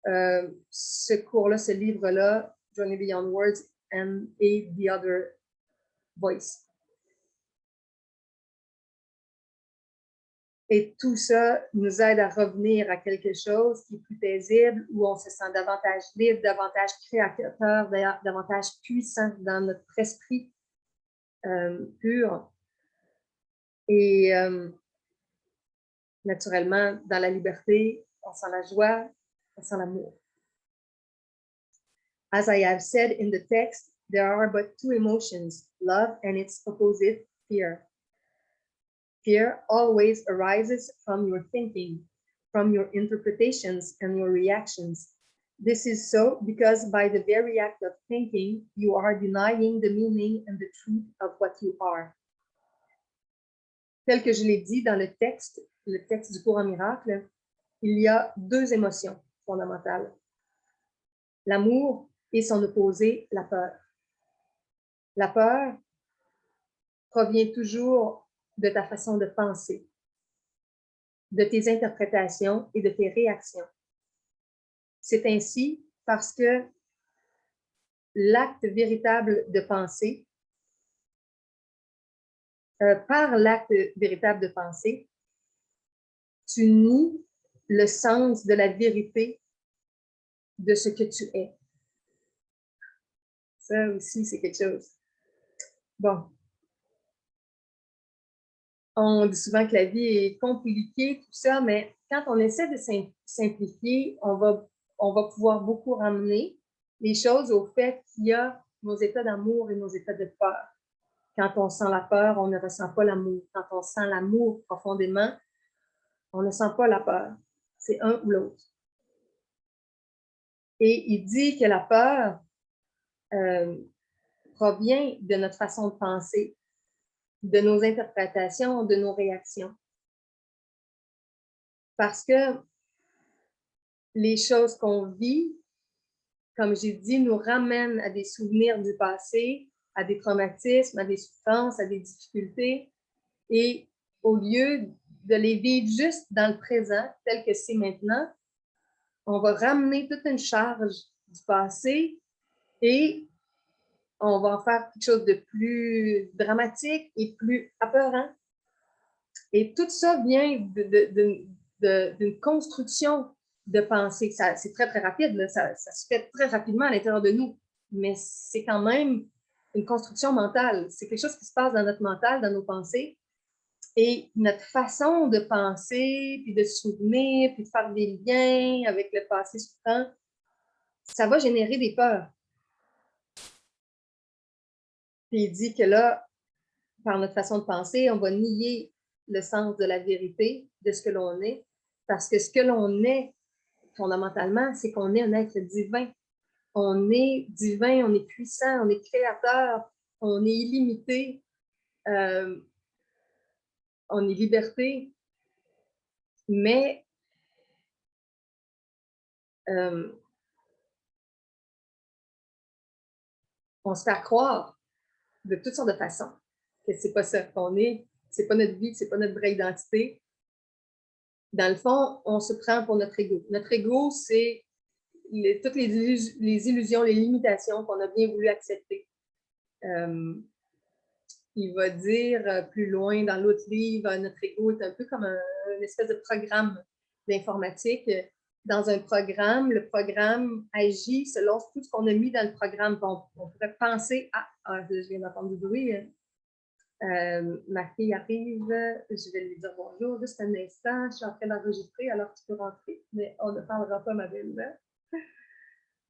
ce cours-là, ce livre-là, Journey Beyond Words et The Other Voice. Et tout ça nous aide à revenir à quelque chose qui est plus paisible, où on se sent davantage libre, davantage créateur, davantage puissant dans notre esprit pur. Et naturellement, dans la liberté, on sent la joie, on sent l'amour. As I have said in the text, there are but two emotions, love and its opposite, fear. Fear always arises from your thinking, from your interpretations and your reactions. This is so because by the very act of thinking, you are denying the meaning and the truth of what you are. Tel que je l'ai dit dans le texte du cours en miracle, il y a deux émotions fondamentales, l'amour et son opposé, la peur. La peur provient toujours de ta façon de penser, de tes interprétations et de tes réactions. C'est ainsi parce que l'acte véritable de penser, par l'acte véritable de penser, tu nies le sens de la vérité de ce que tu es. Ça aussi, c'est quelque chose. Bon. On dit souvent que la vie est compliquée, tout ça, mais quand on essaie de simplifier, on va pouvoir beaucoup ramener les choses au fait qu'il y a nos états d'amour et nos états de peur. Quand on sent la peur, on ne ressent pas l'amour. Quand on sent l'amour profondément, on ne sent pas la peur. C'est un ou l'autre. Et il dit que la peur provient de notre façon de penser, de nos interprétations, de nos réactions. Parce que les choses qu'on vit, comme j'ai dit, nous ramènent à des souvenirs du passé, à des traumatismes, à des souffrances, à des difficultés. Et au lieu de les vivre juste dans le présent, tel que c'est maintenant, on va ramener toute une charge du passé et on va en faire quelque chose de plus dramatique et plus apeurant. Et tout ça vient d'une construction de pensée. C'est très, très rapide, là. Ça se fait très rapidement à l'intérieur de nous, mais c'est quand même une construction mentale. C'est quelque chose qui se passe dans notre mental, dans nos pensées. Et notre façon de penser, puis de se souvenir, puis de faire des liens avec le passé souffrant, ça va générer des peurs. Puis il dit que là, par notre façon de penser, on va nier le sens de la vérité, de ce que l'on est, parce que ce que l'on est, fondamentalement, c'est qu'on est un être divin. On est divin, on est puissant, on est créateur, on est illimité, on est liberté, mais on se fait croire de toutes sortes de façons que c'est pas ça qu'on est, c'est pas notre vie, c'est pas notre vraie identité. Dans le fond, on se prend pour notre ego. Notre ego, c'est toutes les illusions, les limitations qu'on a bien voulu accepter. Il va dire plus loin dans l'autre livre, notre ego est un peu comme une espèce de programme d'informatique. Dans un programme, le programme agit selon tout ce qu'on a mis dans le programme. On pourrait penser je viens d'entendre du bruit. Ma fille arrive, je vais lui dire bonjour, juste un instant, je suis en train d'enregistrer, alors tu peux rentrer. Mais on ne parlera pas, ma belle.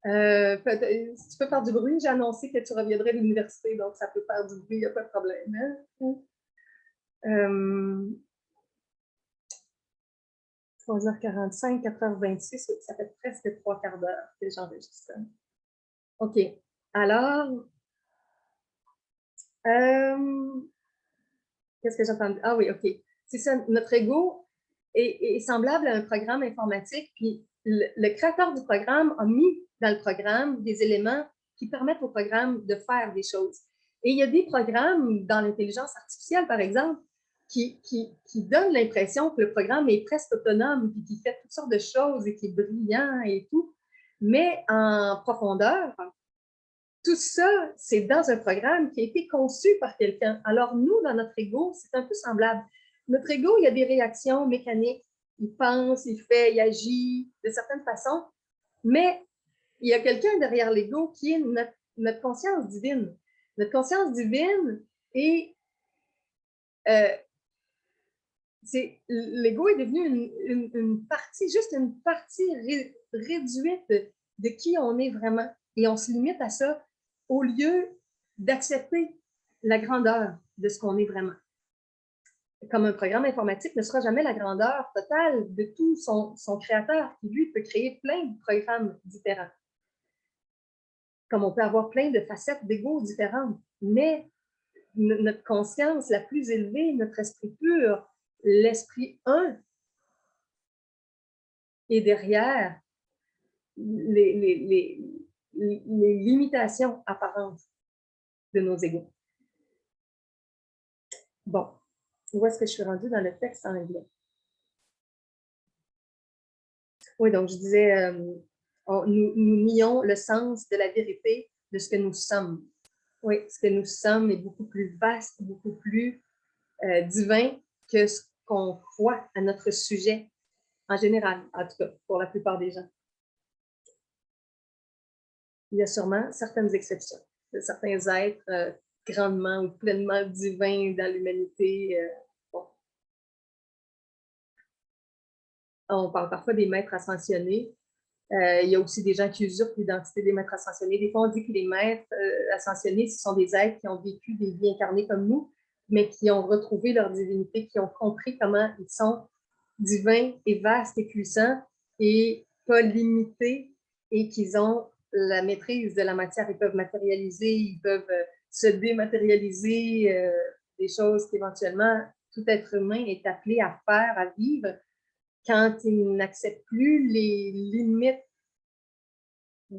Si tu peux faire du bruit, j'ai annoncé que tu reviendrais de l'université, donc ça peut faire du bruit, il n'y a pas de problème. Hein? 3h45, 4h26, ça fait presque 3/4 d'heure que j'enregistre. OK. Alors, qu'est-ce que j'entends? Ah oui, OK. C'est ça, notre ego est semblable à un programme informatique, puis le créateur du programme a mis dans le programme des éléments qui permettent au programme de faire des choses. Et il y a des programmes dans l'intelligence artificielle, par exemple, qui donnent l'impression que le programme est presque autonome, puis qui fait toutes sortes de choses et qui est brillant et tout. Mais en profondeur, tout ça, c'est dans un programme qui a été conçu par quelqu'un. Alors, nous, dans notre ego, c'est un peu semblable. Notre ego, il y a des réactions mécaniques. Il pense, il fait, il agit de certaines façons, mais il y a quelqu'un derrière l'ego qui est notre conscience divine. Notre conscience divine est... l'ego est devenu une partie, juste une partie réduite de qui on est vraiment. Et on se limite à ça au lieu d'accepter la grandeur de ce qu'on est vraiment. Comme un programme informatique ne sera jamais la grandeur totale de tout son créateur, qui lui peut créer plein de programmes différents. Comme on peut avoir plein de facettes d'ego différentes. Mais notre conscience la plus élevée, notre esprit pur, l'esprit un, et derrière les limitations apparentes de nos égos. Bon, où est-ce que je suis rendue dans le texte en anglais? Oui, donc je disais, nous nions le sens de la vérité de ce que nous sommes. Oui, ce que nous sommes est beaucoup plus vaste, beaucoup plus divin que ce qu'on croit à notre sujet, en général, en tout cas, pour la plupart des gens. Il y a sûrement certaines exceptions, de certains êtres grandement ou pleinement divins dans l'humanité. Bon. On parle parfois des maîtres ascensionnés. Il y a aussi des gens qui usurpent l'identité des maîtres ascensionnés. Des fois, on dit que les maîtres ascensionnés, ce sont des êtres qui ont vécu des vies incarnées comme nous, mais qui ont retrouvé leur divinité, qui ont compris comment ils sont divins et vastes et puissants et pas limités, et qu'ils ont la maîtrise de la matière. Ils peuvent matérialiser, ils peuvent se dématérialiser, des choses qu'éventuellement tout être humain est appelé à faire, à vivre, quand il n'accepte plus les limites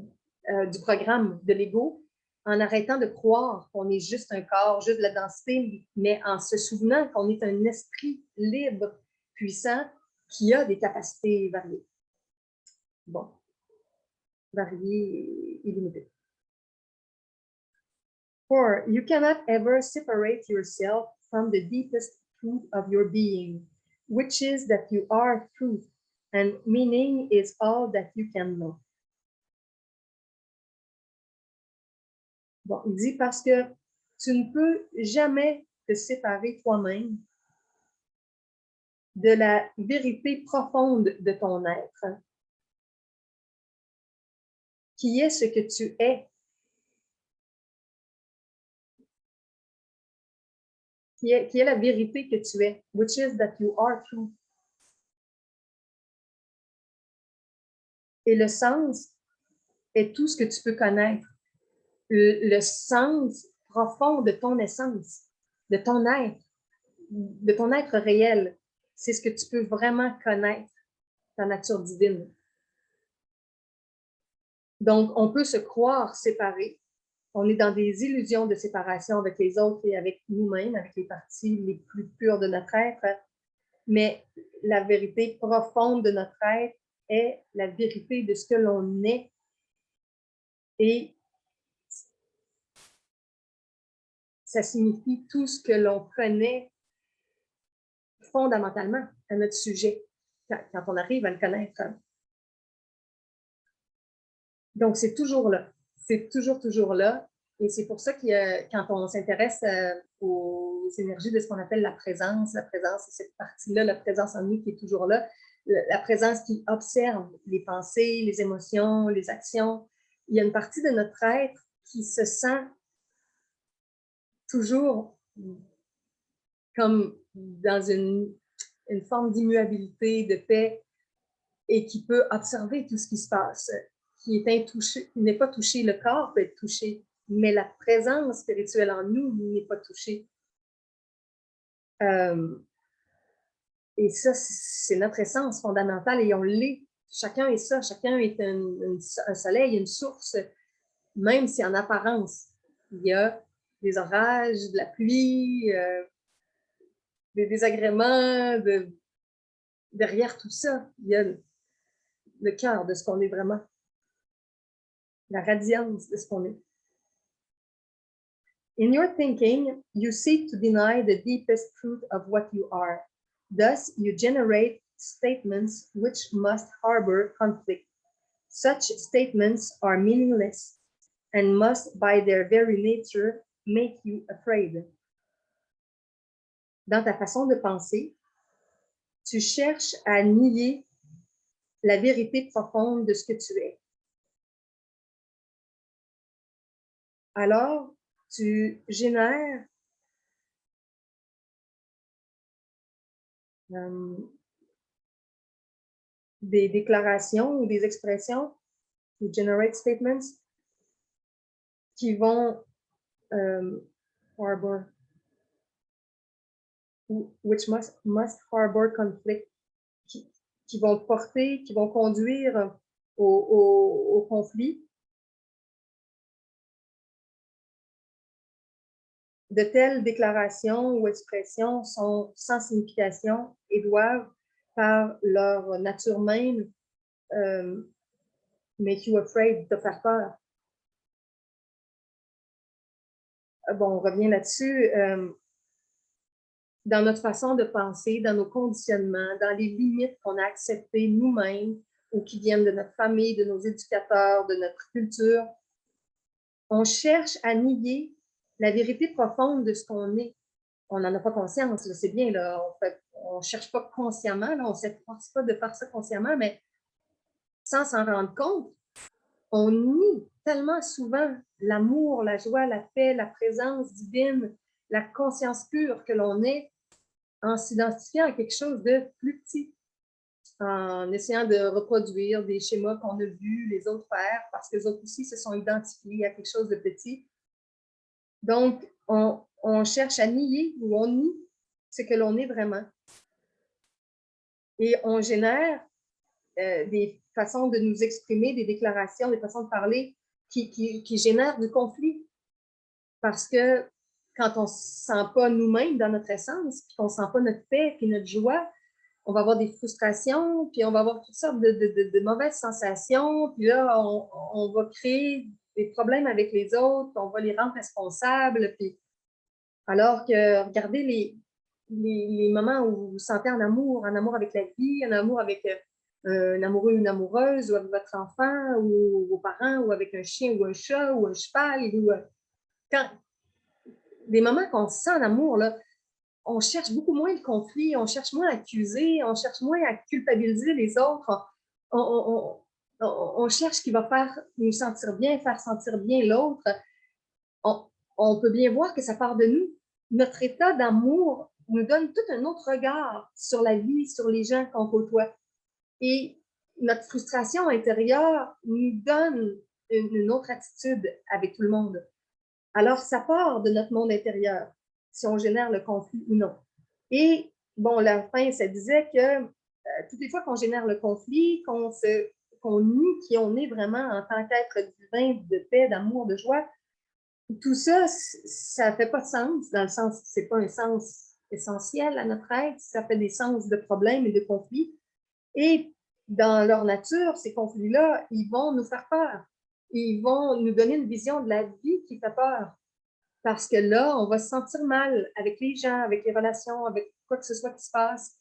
du programme de l'ego, en arrêtant de croire qu'on est juste un corps, juste de la densité, mais en se souvenant qu'on est un esprit libre, puissant, qui a des capacités variées. Bon, variées et illimitées. For you cannot ever separate yourself from the deepest truth of your being, which is that you are truth, and meaning is all that you can know. Bon, il dit parce que tu ne peux jamais te séparer toi-même de la vérité profonde de ton être, qui est ce que tu es, qui est la vérité que tu es, which is that you are true. Et le sens est tout ce que tu peux connaître. Le sens profond de ton essence, de ton être réel, c'est ce que tu peux vraiment connaître, ta nature divine. Donc, on peut se croire séparé. On est dans des illusions de séparation avec les autres et avec nous-mêmes, avec les parties les plus pures de notre être. Mais la vérité profonde de notre être est la vérité de ce que l'on est. Et ça signifie tout ce que l'on connaît fondamentalement à notre sujet, quand on arrive à le connaître. Donc, c'est toujours là. C'est toujours là. Et c'est pour ça que quand on s'intéresse aux énergies de ce qu'on appelle la présence, c'est cette partie-là, la présence en nous qui est toujours là, la présence qui observe les pensées, les émotions, les actions. Il y a une partie de notre être qui se sent toujours comme dans une forme d'immuabilité, de paix, et qui peut observer tout ce qui se passe, qui est intouché, qui n'est pas touché. Le corps peut être touché, mais la présence spirituelle en nous n'est pas touchée. Et ça, c'est notre essence fondamentale et on l'est. Chacun est ça, chacun est un soleil, une source, même si en apparence, il y a des orages, de la pluie, des désagréments, derrière tout ça, il y a le cœur de ce qu'on est vraiment, la radiance de ce qu'on est. In your thinking, you seek to deny the deepest truth of what you are. Thus, you generate statements which must harbor conflict. Such statements are meaningless and must, by their very nature, make you afraid. Dans ta façon de penser, tu cherches à nier la vérité profonde de ce que tu es. Alors, tu génères des déclarations ou des expressions, ou generate statements, qui vont harbor, which must harbor conflict, qui qui vont porter, qui vont conduire au conflit. De telles déclarations ou expressions sont sans signification et doivent, par leur nature même, make you afraid, te faire peur. Bon, on revient là-dessus. Dans notre façon de penser, dans nos conditionnements, dans les limites qu'on a acceptées nous-mêmes ou qui viennent de notre famille, de nos éducateurs, de notre culture, on cherche à nier la vérité profonde de ce qu'on est. On n'en a pas conscience, c'est bien, là. On ne cherche pas consciemment, là, on ne s'efforce pas de faire ça consciemment, mais sans s'en rendre compte, on nie tellement souvent l'amour, la joie, la paix, la présence divine, la conscience pure que l'on est en s'identifiant à quelque chose de plus petit, en essayant de reproduire des schémas qu'on a vus les autres faire, parce que les autres aussi se sont identifiés à quelque chose de petit. Donc, on cherche à nier ou on nie ce que l'on est vraiment. Et on génère des façons de nous exprimer, des déclarations, des façons de parler qui génèrent du conflit. Parce que quand on ne se sent pas nous-mêmes dans notre essence, puis qu'on ne sent pas notre paix puis notre joie, on va avoir des frustrations, puis on va avoir toutes sortes de mauvaises sensations, puis là, on va créer des problèmes avec les autres, on va les rendre responsables, puis alors que regardez les moments où vous vous sentez en amour avec la vie, en amour avec un amoureux ou une amoureuse, ou avec votre enfant, ou vos parents, ou avec un chien ou un chat, ou un cheval, ou quand, des moments qu'on se sent en amour, là, on cherche beaucoup moins le conflit, on cherche moins à accuser, on cherche moins à culpabiliser les autres, on cherche ce qui va faire nous sentir bien, faire sentir bien l'autre. On peut bien voir que ça part de nous. Notre état d'amour nous donne tout un autre regard sur la vie, sur les gens qu'on côtoie. Et notre frustration intérieure nous donne une autre attitude avec tout le monde. Alors, ça part de notre monde intérieur, si on génère le conflit ou non. Et, bon, la fin, ça disait que toutes les fois qu'on génère le conflit, qu'on nie qui on est vraiment en tant qu'être divin, de paix, d'amour, de joie, tout ça, ça ne fait pas de sens, dans le sens que ce n'est pas un sens essentiel à notre être, ça fait des sens de problèmes et de conflits. Et dans leur nature, ces conflits-là, ils vont nous faire peur. Ils vont nous donner une vision de la vie qui fait peur. Parce que là, on va se sentir mal avec les gens, avec les relations, avec quoi que ce soit qui se passe.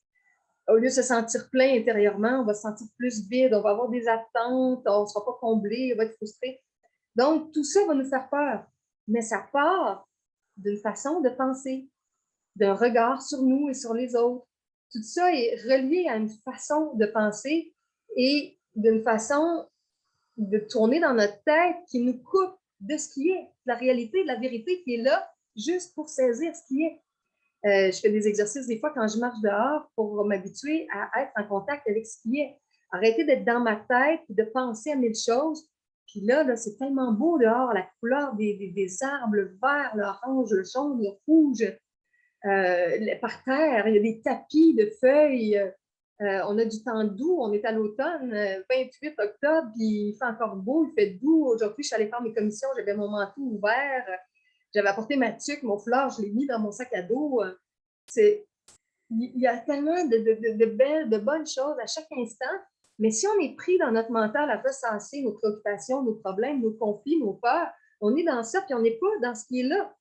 Au lieu de se sentir plein intérieurement, on va se sentir plus vide, on va avoir des attentes, on ne sera pas comblé, on va être frustré. Donc, tout ça va nous faire peur. Mais ça part d'une façon de penser, d'un regard sur nous et sur les autres. Tout ça est relié à une façon de penser et d'une façon de tourner dans notre tête qui nous coupe de ce qui est, de la réalité, de la vérité qui est là, juste pour saisir ce qui est. Je fais des exercices des fois quand je marche dehors pour m'habituer à être en contact avec ce qui est. Arrêter d'être dans ma tête et de penser à mille choses. Puis là c'est tellement beau dehors, la couleur des arbres, le vert, l'orange, le jaune, le rouge. Par terre, il y a des tapis de feuilles. On a du temps doux, on est à l'automne, 28 octobre, puis il fait encore beau, il fait doux. Aujourd'hui, je suis allée faire mes commissions, j'avais mon manteau ouvert, j'avais apporté ma tuque, mon foulard, je l'ai mis dans mon sac à dos. Il y a tellement de bonnes choses à chaque instant, mais si on est pris dans notre mental à recenser nos préoccupations, nos problèmes, nos conflits, nos peurs, on est dans ça, puis on n'est pas dans ce qui est là.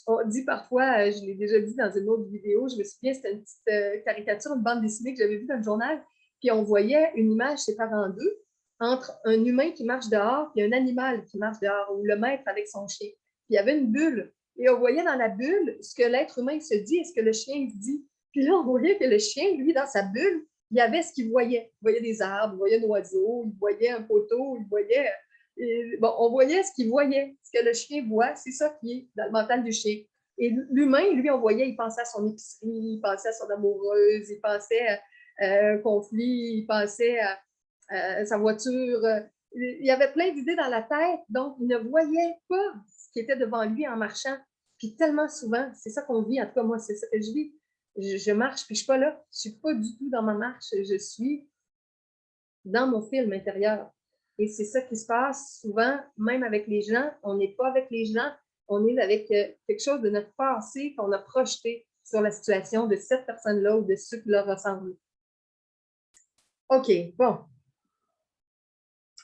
On dit parfois, je l'ai déjà dit dans une autre vidéo, je me souviens, c'était une petite caricature, une bande dessinée que j'avais vue dans le journal, puis on voyait une image séparée en deux, entre un humain qui marche dehors et un animal qui marche dehors, ou le maître avec son chien. Puis il y avait une bulle, et on voyait dans la bulle ce que l'être humain se dit et ce que le chien se dit. Puis là, on voyait que le chien, lui, dans sa bulle, il y avait ce qu'il voyait. Il voyait des arbres, il voyait un oiseau, il voyait un poteau, il voyait... Bon, on voyait ce qu'il voyait, ce que le chien voit, c'est ça qui est dans le mental du chien. Et l'humain, lui, on voyait, il pensait à son épicerie, il pensait à son amoureuse, il pensait à un conflit, il pensait à sa voiture. Il y avait plein d'idées dans la tête, donc il ne voyait pas ce qui était devant lui en marchant. Puis tellement souvent, c'est ça qu'on vit, en tout cas moi, c'est ça que je vis. Je marche, puis je ne suis pas là, je ne suis pas du tout dans ma marche, je suis dans mon film intérieur. Et c'est ça qui se passe souvent, même avec les gens. On n'est pas avec les gens, on est avec quelque chose de notre passé qu'on a projeté sur la situation de cette personne-là ou de ceux qui leur ressemblent. OK, bon.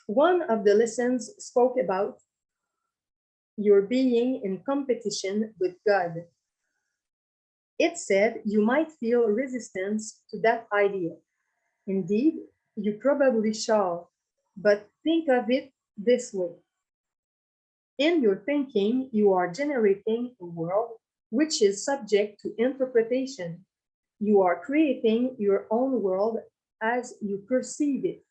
One of the lessons spoke about your being in competition with God. It said you might feel resistance to that idea. Indeed, you probably shall, but think of it this way. In your thinking, you are generating a world which is subject to interpretation. You are creating your own world as you perceive it.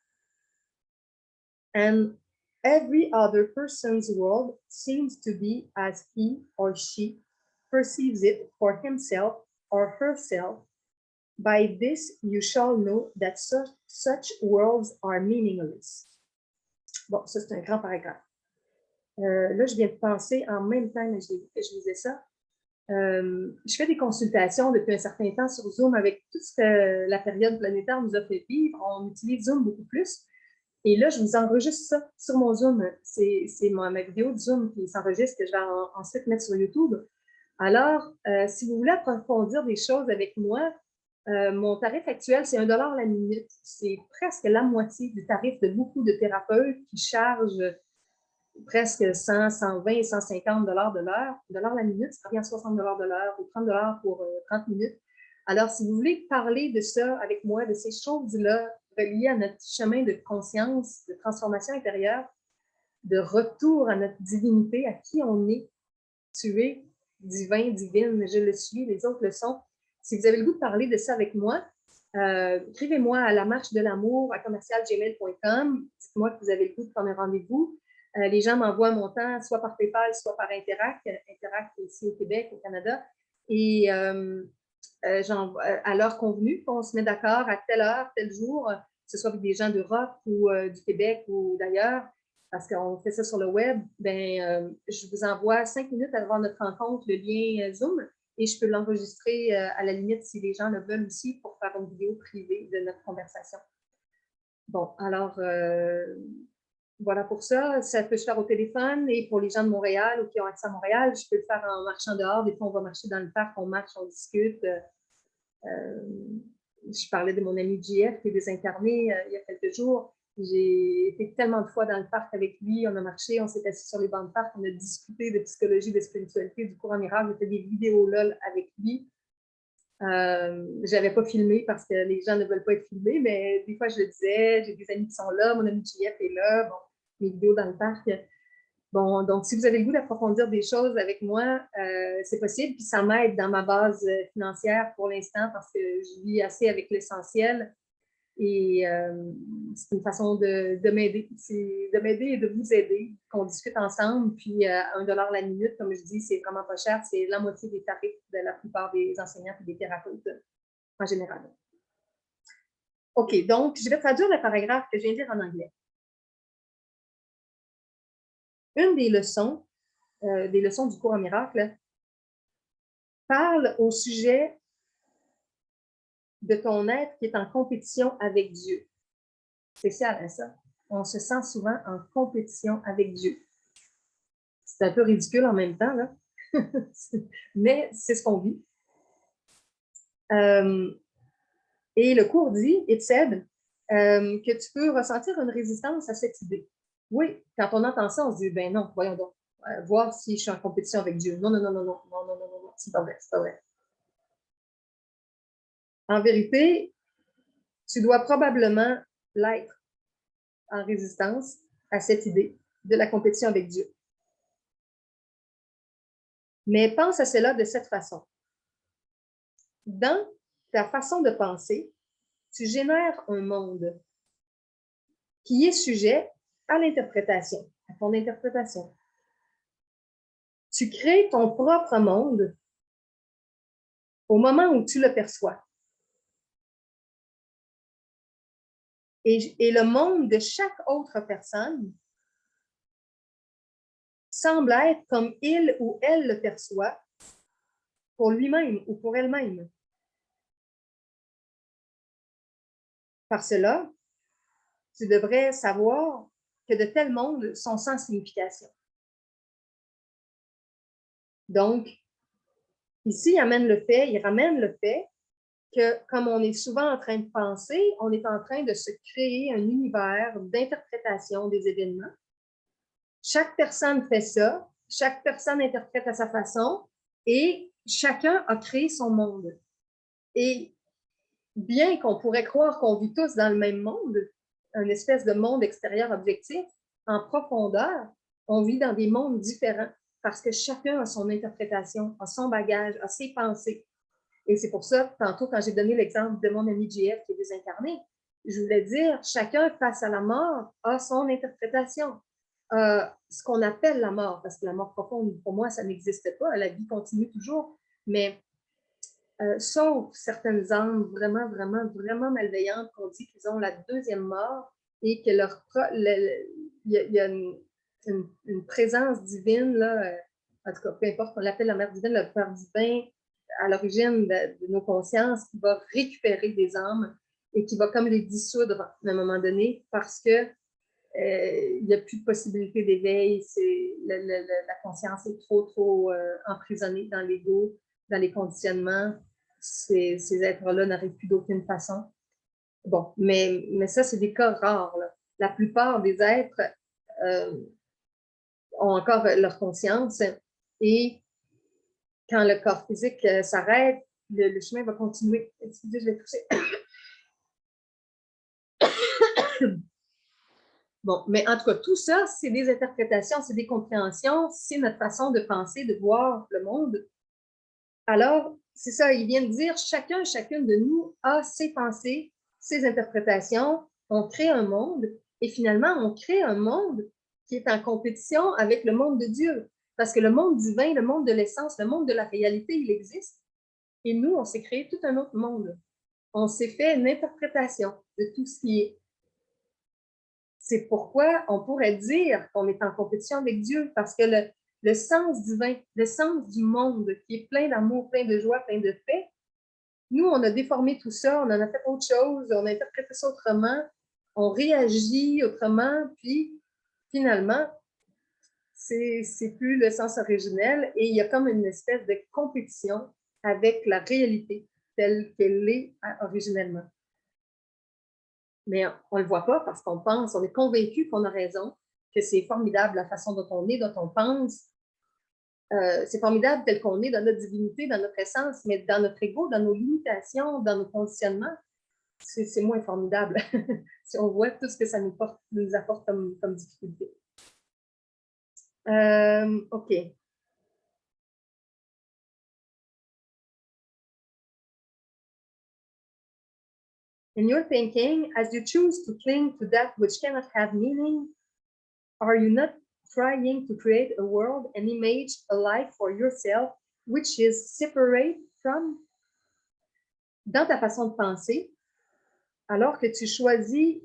And every other person's world seems to be as he or she perceives it for himself or herself. By this, you shall know that such worlds are meaningless. Bon, ça, c'est un grand paragraphe. Là, je viens de penser en même temps que je lisais ça. Je fais des consultations depuis un certain temps sur Zoom avec toute la période planétaire nous a fait vivre. On utilise Zoom beaucoup plus. Et là, je vous enregistre ça sur mon Zoom. C'est ma vidéo de Zoom qui s'enregistre que je vais ensuite mettre sur YouTube. Alors, si vous voulez approfondir des choses avec moi, mon tarif actuel, c'est 1 $ la minute. C'est presque la moitié du tarif de beaucoup de thérapeutes qui chargent presque 100, 120, 150 $ de l'heure. 1 $ la minute, ça revient à 60 $ de l'heure ou 30 $ pour 30 minutes. Alors, si vous voulez parler de ça avec moi, de ces choses-là reliées à notre chemin de conscience, de transformation intérieure, de retour à notre divinité, à qui on est, tu es divin, divine, je le suis, les autres le sont. Si vous avez le goût de parler de ça avec moi, écrivez-moi à la marche de l'amour à commercialgmail.com. Dites-moi que vous avez le goût de prendre un rendez-vous. Les gens m'envoient mon temps soit par PayPal, soit par Interact. Interact ici au Québec, au Canada. Et à l'heure convenue, on se met d'accord à telle heure, tel jour, que ce soit avec des gens d'Europe ou du Québec ou d'ailleurs, parce qu'on fait ça sur le web, je vous envoie 5 minutes avant notre rencontre le lien Zoom et je peux l'enregistrer à la limite si les gens le veulent aussi pour faire une vidéo privée de notre conversation. Bon, alors, voilà pour ça. Ça peut se faire au téléphone et pour les gens de Montréal ou qui ont accès à Montréal, je peux le faire en marchant dehors. Des fois, on va marcher dans le parc, on marche, on discute. Je parlais de mon ami JF qui est désincarné il y a quelques jours. J'ai été tellement de fois dans le parc avec lui, on a marché, on s'est assis sur les bancs de parc, on a discuté de psychologie, de spiritualité, du courant miracle, j'ai fait des vidéos là avec lui. Je n'avais pas filmé parce que les gens ne veulent pas être filmés, mais des fois je le disais, j'ai des amis qui sont là, mon ami JF est là, bon, mes vidéos dans le parc. Bon, donc si vous avez le goût d'approfondir des choses avec moi, c'est possible, puis ça m'aide dans ma base financière pour l'instant parce que je vis assez avec l'essentiel et c'est une façon de m'aider. C'est de m'aider et de vous aider, qu'on discute ensemble, puis 1 $ la minute, comme je dis, c'est vraiment pas cher, c'est la moitié des tarifs de la plupart des enseignants et des thérapeutes en général. OK, donc je vais traduire le paragraphe que je viens de dire en anglais. Une des leçons du cours en miracle parle au sujet de ton être qui est en compétition avec Dieu. C'est ça. On se sent souvent en compétition avec Dieu. C'est un peu ridicule en même temps, là. Mais c'est ce qu'on vit. Et le cours dit, it said, que tu peux ressentir une résistance à cette idée. Oui, quand on entend ça, on se dit, ben non, voyons donc, voir si je suis en compétition avec Dieu. Non, c'est pas vrai, c'est pas vrai. En vérité, tu dois probablement l'être en résistance à cette idée de la compétition avec Dieu. Mais pense à cela de cette façon. Dans ta façon de penser, tu génères un monde qui est sujet à l'interprétation, à ton interprétation. Tu crées ton propre monde au moment où tu le perçois. Et le monde de chaque autre personne semble être comme il ou elle le perçoit pour lui-même ou pour elle-même. Par cela, tu devrais savoir que de tels mondes sont sans signification. Donc, ici, il ramène le fait que, comme on est souvent en train de penser, on est en train de se créer un univers d'interprétation des événements. Chaque personne fait ça, chaque personne interprète à sa façon et chacun a créé son monde. Et bien qu'on pourrait croire qu'on vit tous dans le même monde, une espèce de monde extérieur objectif, en profondeur, on vit dans des mondes différents parce que chacun a son interprétation, a son bagage, a ses pensées. Et c'est pour ça, tantôt, quand j'ai donné l'exemple de mon ami JF qui est désincarné, je voulais dire, chacun face à la mort a son interprétation. Ce qu'on appelle la mort, parce que la mort profonde, pour moi, ça n'existe pas, la vie continue toujours, mais sauf certaines âmes vraiment, vraiment, vraiment malveillantes qu'on dit qu'ils ont la deuxième mort et que il y a une présence divine, là, en tout cas, peu importe qu'on l'appelle la mère divine, le Père divin, à l'origine de nos consciences, qui va récupérer des âmes et qui va comme les dissoudre à un moment donné parce que il n'y a plus de possibilité d'éveil, la conscience est trop emprisonnée dans l'ego, dans les conditionnements. Ces êtres-là n'arrivent plus d'aucune façon. Bon, mais ça, c'est des cas rares, là. La plupart des êtres ont encore leur conscience et quand le corps physique s'arrête, le chemin va continuer. Excusez, je vais tousser. Bon, mais en tout cas, tout ça, c'est des interprétations, c'est des compréhensions, c'est notre façon de penser, de voir le monde. Alors, c'est ça, il vient de dire, chacune de nous a ses pensées, ses interprétations, on crée un monde, et finalement, on crée un monde qui est en compétition avec le monde de Dieu. Parce que le monde divin, le monde de l'essence, le monde de la réalité, il existe. Et nous, on s'est créé tout un autre monde. On s'est fait une interprétation de tout ce qui est. C'est pourquoi on pourrait dire qu'on est en compétition avec Dieu, parce que le sens divin, le sens du monde qui est plein d'amour, plein de joie, plein de paix, nous, on a déformé tout ça, on en a fait autre chose, on a interprété ça autrement, on réagit autrement, puis finalement, c'est plus le sens originel et il y a comme une espèce de compétition avec la réalité telle qu'elle est originellement. Mais on ne le voit pas parce qu'on pense, on est convaincu qu'on a raison, que c'est formidable la façon dont on est, dont on pense. C'est formidable tel qu'on est dans notre divinité, dans notre essence, mais dans notre ego, dans nos limitations, dans nos conditionnements, c'est moins formidable si on voit tout ce que ça nous apporte comme difficulté. OK. In your thinking, as you choose to cling to that which cannot have meaning, are you not trying to create a world, an image, a life for yourself, which is separate from? Dans ta façon de penser, alors que tu choisis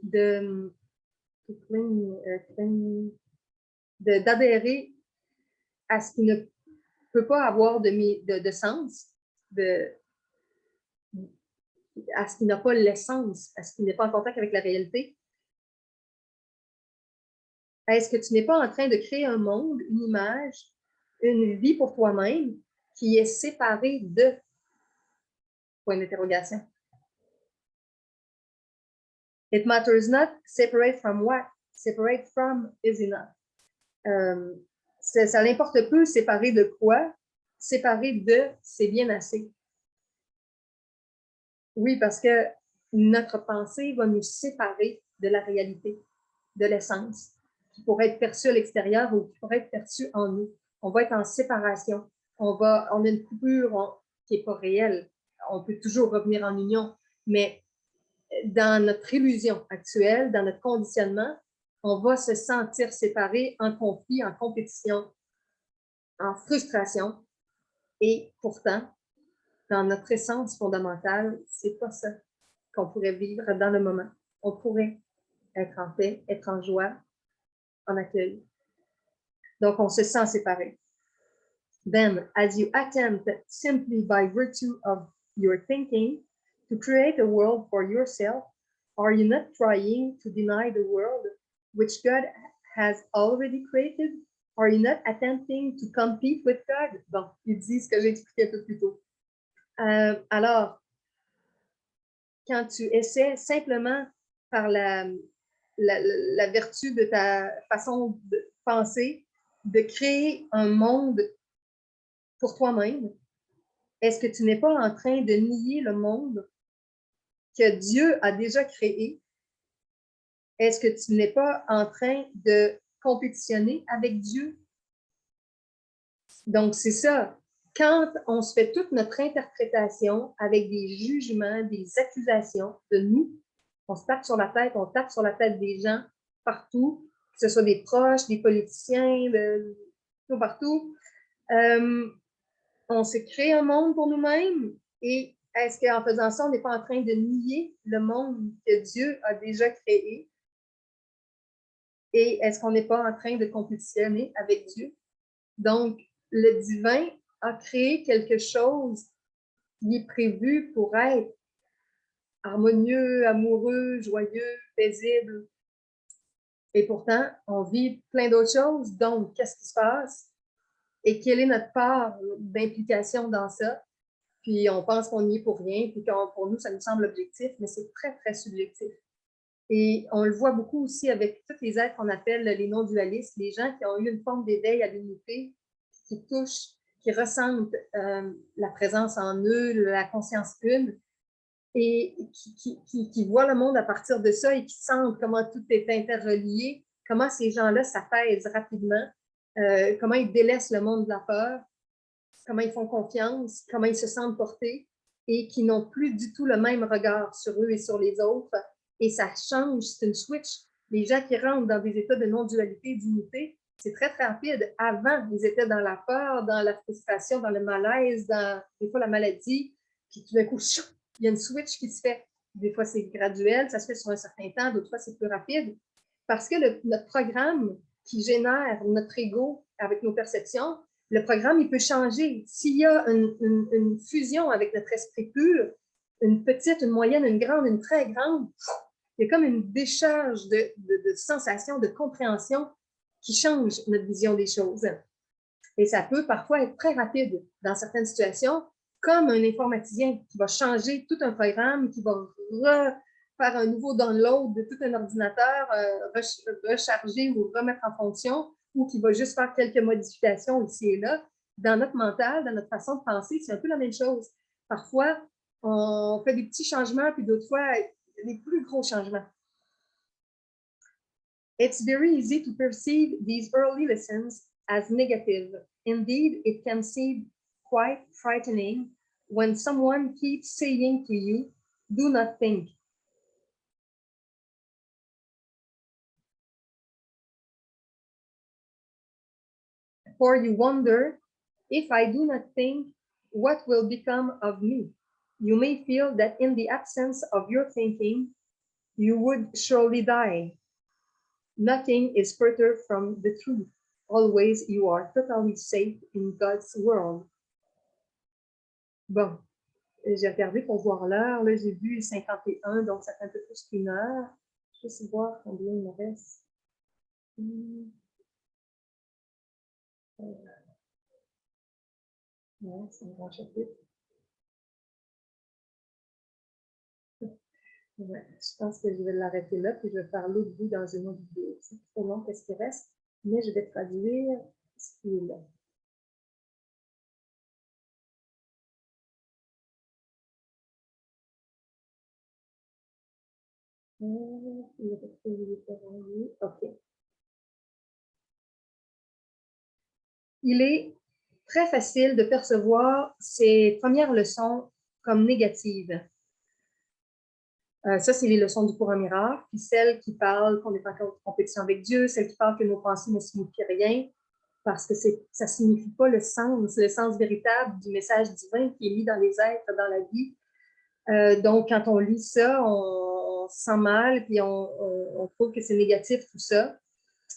d'adhérer à ce qui ne peut pas avoir de sens, à ce qui n'a pas l'essence, à ce qui n'est pas en contact avec la réalité, est-ce que tu n'es pas en train de créer un monde, une image, une vie pour toi-même qui est séparée de point d'interrogation? It matters not, separate from what? Separate from is enough. Ça l'importe peu, séparé de quoi? Séparé de, c'est bien assez. Oui, parce que notre pensée va nous séparer de la réalité, de l'essence, qui pourrait être perçue à l'extérieur ou qui pourrait être perçue en nous. On va être en séparation. On a une coupure qui n'est pas réelle. On peut toujours revenir en union, mais dans notre illusion actuelle, dans notre conditionnement, on va se sentir séparé, en conflit, en compétition, en frustration. Et pourtant, dans notre essence fondamentale, c'est pas ça qu'on pourrait vivre dans le moment. On pourrait être en paix, être en joie, en accueil. Donc, on se sent séparé. Then, as you attempt simply by virtue of your thinking to create a world for yourself, Are you not trying to deny the world which God has already created? Are you not attempting to compete with God? Bon, il dit ce que j'ai expliqué un peu plus tôt. Alors, quand tu essaies simplement par la vertu de ta façon de penser, de créer un monde pour toi-même, est-ce que tu n'es pas en train de nier le monde que Dieu a déjà créé? Est-ce que tu n'es pas en train de compétitionner avec Dieu? Donc, c'est ça. Quand on se fait toute notre interprétation avec des jugements, des accusations de nous, on se tape sur la tête, on tape sur la tête des gens partout, que ce soit des proches, des politiciens, tout partout. On s'est créé un monde pour nous-mêmes et est-ce qu'en faisant ça, on n'est pas en train de nier le monde que Dieu a déjà créé? Et est-ce qu'on n'est pas en train de compétitionner avec Dieu? Donc, le divin a créé quelque chose qui est prévu pour être harmonieux, amoureux, joyeux, paisible. Et pourtant, on vit plein d'autres choses. Donc, qu'est-ce qui se passe? Et quelle est notre part d'implication dans ça? Puis on pense qu'on y est pour rien, puis pour nous, ça nous semble objectif, mais c'est très, très subjectif. Et on le voit beaucoup aussi avec tous les êtres qu'on appelle les non-dualistes, les gens qui ont eu une forme d'éveil à l'unité, qui touchent, qui ressentent la présence en eux, la conscience une, et qui voient le monde à partir de ça et qui sentent comment tout est interrelié, comment ces gens-là s'apaisent rapidement, comment ils délaissent le monde de la peur, comment ils font confiance, comment ils se sentent portés et qui n'ont plus du tout le même regard sur eux et sur les autres. Et ça change, c'est une switch. Les gens qui rentrent dans des états de non-dualité, d'unité, c'est très, très rapide. Avant, ils étaient dans la peur, dans la frustration, dans le malaise, dans des fois la maladie. Puis tout d'un coup, il y a une switch qui se fait. Des fois, c'est graduel, ça se fait sur un certain temps, d'autres fois, c'est plus rapide. Parce que notre programme qui génère notre ego avec nos perceptions, le programme, il peut changer. S'il y a une fusion avec notre esprit pur, une petite, une moyenne, une grande, une très grande, il y a comme une décharge de sensations, de compréhension qui change notre vision des choses. Et ça peut parfois être très rapide dans certaines situations, comme un informaticien qui va changer tout un programme, qui va faire un nouveau download de tout un ordinateur, recharger ou remettre en fonction, ou qui va juste faire quelques modifications ici et là. Dans notre mental, dans notre façon de penser, c'est un peu la même chose. Parfois, on fait des petits changements, puis d'autres fois, des plus gros changements. It's very easy to perceive these early lessons as negative. Indeed, it can seem quite frightening when someone keeps saying to you, do not think. For you wonder, if I do not think, what will become of me? You may feel that in the absence of your thinking, you would surely die. Nothing is further from the truth. Always you are totally safe in God's world. Bon, j'ai regardé pour voir l'heure. Là, j'ai vu 51, donc ça fait un peu plus qu'une heure. Je vais essayer de voir combien il me reste. Ouais, c'est un grand chapitre. Ouais, je pense que je vais l'arrêter là, puis je vais faire l'autre bout dans une autre vidéo. C'est trop long, qu'est-ce qui reste, mais je vais traduire ce qui est là. OK. Il est très facile de percevoir ces premières leçons comme négatives. Ça, c'est les leçons du courant miracle, puis celles qui parlent qu'on est encore en compétition avec Dieu, celles qui parlent que nos pensées ne signifient rien, parce que ça ne signifie pas le sens véritable du message divin qui est mis dans les êtres, dans la vie. Donc, quand on lit ça, on se sent mal, puis on trouve que c'est négatif tout ça.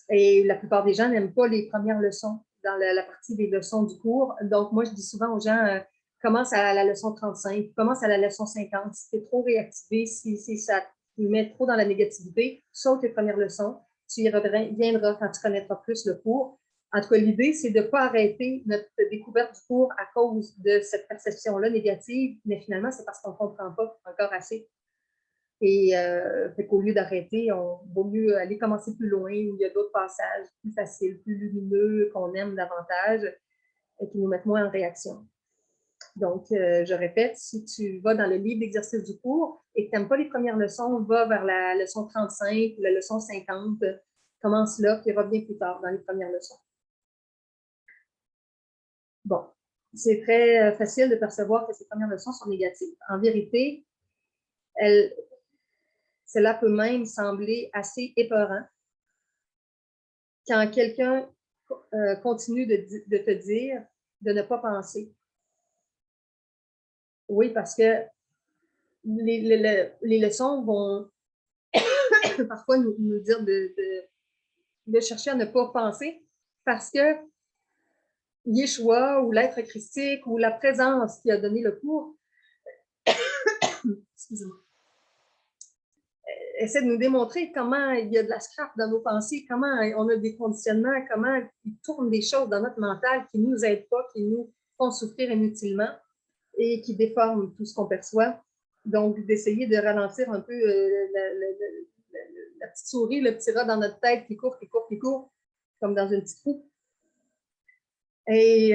Et la plupart des gens n'aiment pas les premières leçons dans la partie des leçons du cours. Donc, moi, je dis souvent aux gens, commence à la leçon 35, commence à la leçon 50. Si tu es trop réactivé, si ça nous met trop dans la négativité, saute les premières leçons, tu y reviendras quand tu connaîtras plus le cours. En tout cas, l'idée, c'est de ne pas arrêter notre découverte du cours à cause de cette perception-là négative, mais finalement, c'est parce qu'on ne comprend pas encore assez. Et fait qu'au lieu d'arrêter, on vaut mieux aller commencer plus loin, où il y a d'autres passages plus faciles, plus lumineux, qu'on aime davantage et qui nous mettent moins en réaction. Donc, je répète, si tu vas dans le livre d'exercice du cours et que tu n'aimes pas les premières leçons, va vers la leçon 35 ou la leçon 50. Commence là, puis reviens plus tard dans les premières leçons. Bon, c'est très facile de percevoir que ces premières leçons sont négatives. En vérité, cela peut même sembler assez épeurant quand quelqu'un continue de te dire de ne pas penser. Oui, parce que les leçons vont parfois nous dire de chercher à ne pas penser parce que Yeshua ou l'être christique ou la présence qui a donné le cours excusez-moi, essaie de nous démontrer comment il y a de la scrap dans nos pensées, comment on a des conditionnements, comment il tourne des choses dans notre mental qui ne nous aident pas, qui nous font souffrir inutilement et qui déforment tout ce qu'on perçoit. Donc, d'essayer de ralentir un peu la petite souris, le petit rat dans notre tête qui court, comme dans une petite roue. Et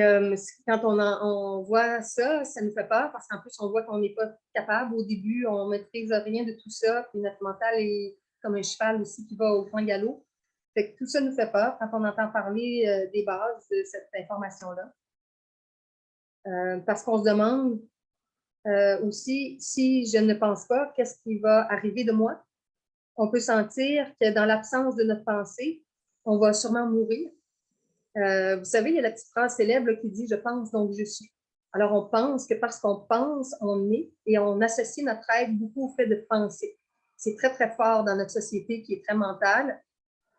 quand on voit ça, ça nous fait peur parce qu'en plus, on voit qu'on n'est pas capable. Au début, on ne maîtrise rien de tout ça. Puis notre mental est comme un cheval aussi qui va au point galop. Fait que tout ça nous fait peur quand on entend parler des bases de cette information-là. Parce qu'on se demande aussi, si je ne pense pas, qu'est-ce qui va arriver de moi? On peut sentir que dans l'absence de notre pensée, on va sûrement mourir. Vous savez, il y a la petite phrase célèbre qui dit « Je pense, donc je suis ». Alors, on pense que parce qu'on pense, on est, et on associe notre être beaucoup au fait de penser. C'est très, très fort dans notre société qui est très mentale.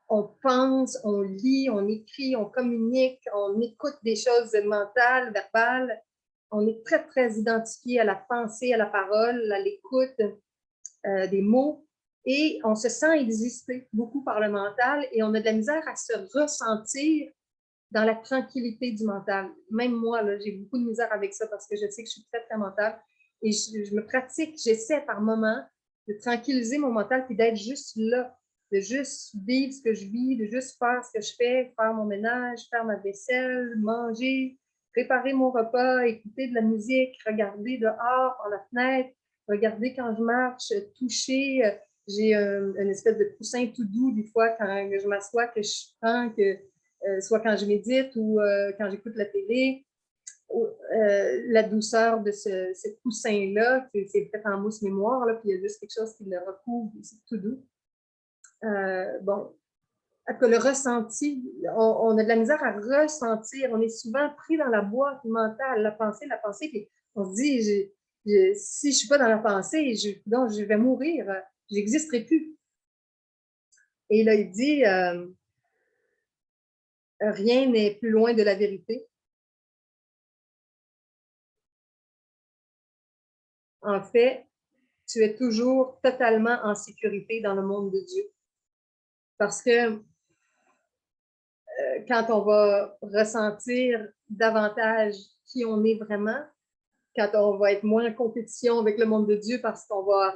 On pense, on lit, on écrit, on communique, on écoute des choses mentales, verbales. On est très, très identifié à la pensée, à la parole, à l'écoute des mots. Et on se sent exister beaucoup par le mental et on a de la misère à se ressentir dans la tranquillité du mental. Même moi, j'ai beaucoup de misère avec ça parce que je sais que je suis très, très mentale. Et je me pratique, j'essaie par moments de tranquilliser mon mental puis d'être juste là, de juste vivre ce que je vis, de juste faire ce que je fais, faire mon ménage, faire ma vaisselle, manger, préparer mon repas, écouter de la musique, regarder dehors par la fenêtre, regarder quand je marche, toucher. J'ai une espèce de coussin tout doux des fois quand je m'assois, que je prends, soit quand je médite ou quand j'écoute la télé. La douceur de ce coussin-là, c'est fait en mousse mémoire, là, puis il y a juste quelque chose qui le recouvre, c'est tout doux. Bon, que le ressenti, on a de la misère à ressentir, on est souvent pris dans la boîte mentale, la pensée, puis on se dit, si je ne suis pas dans la pensée, donc je vais mourir, je n'existerai plus. Et là, il dit, rien n'est plus loin de la vérité. En fait, tu es toujours totalement en sécurité dans le monde de Dieu. Parce que quand on va ressentir davantage qui on est vraiment, quand on va être moins en compétition avec le monde de Dieu parce qu'on va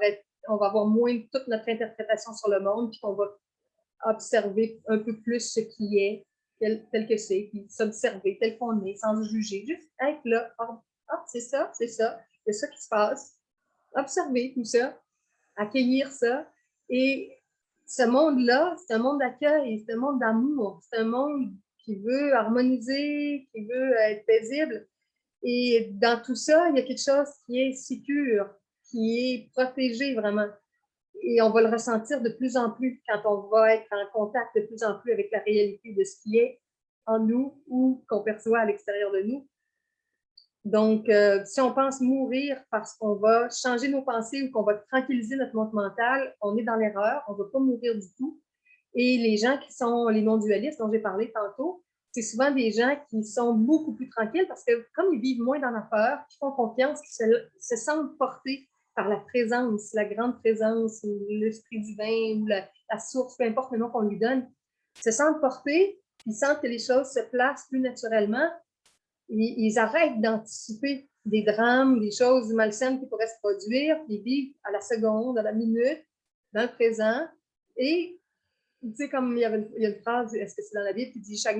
avoir moins toute notre interprétation sur le monde, puis qu'on va observer un peu plus ce qui est, tel que c'est, puis s'observer tel qu'on est, sans juger, juste être là, c'est ça, c'est ça qui se passe. Observer tout ça, accueillir ça. Et ce monde-là, c'est un monde d'accueil, c'est un monde d'amour, c'est un monde qui veut harmoniser, qui veut être paisible. Et dans tout ça, il y a quelque chose qui est sécure, qui est protégé vraiment. Et on va le ressentir de plus en plus quand on va être en contact de plus en plus avec la réalité de ce qui est en nous ou qu'on perçoit à l'extérieur de nous. Donc, si on pense mourir parce qu'on va changer nos pensées ou qu'on va tranquilliser notre monde mental, on est dans l'erreur, on ne va pas mourir du tout. Et les gens qui sont les non-dualistes dont j'ai parlé tantôt, c'est souvent des gens qui sont beaucoup plus tranquilles parce que comme ils vivent moins dans la peur, ils font confiance, ils se sentent portés par la présence, la grande présence, ou l'esprit divin, ou la source, peu importe le nom qu'on lui donne, se sentent portés, ils sentent que les choses se placent plus naturellement, ils arrêtent d'anticiper des drames, des choses malsaines qui pourraient se produire, puis ils vivent à la seconde, à la minute, dans le présent, et tu sais, comme il y a une phrase, est-ce que c'est dans la Bible, qui dit chaque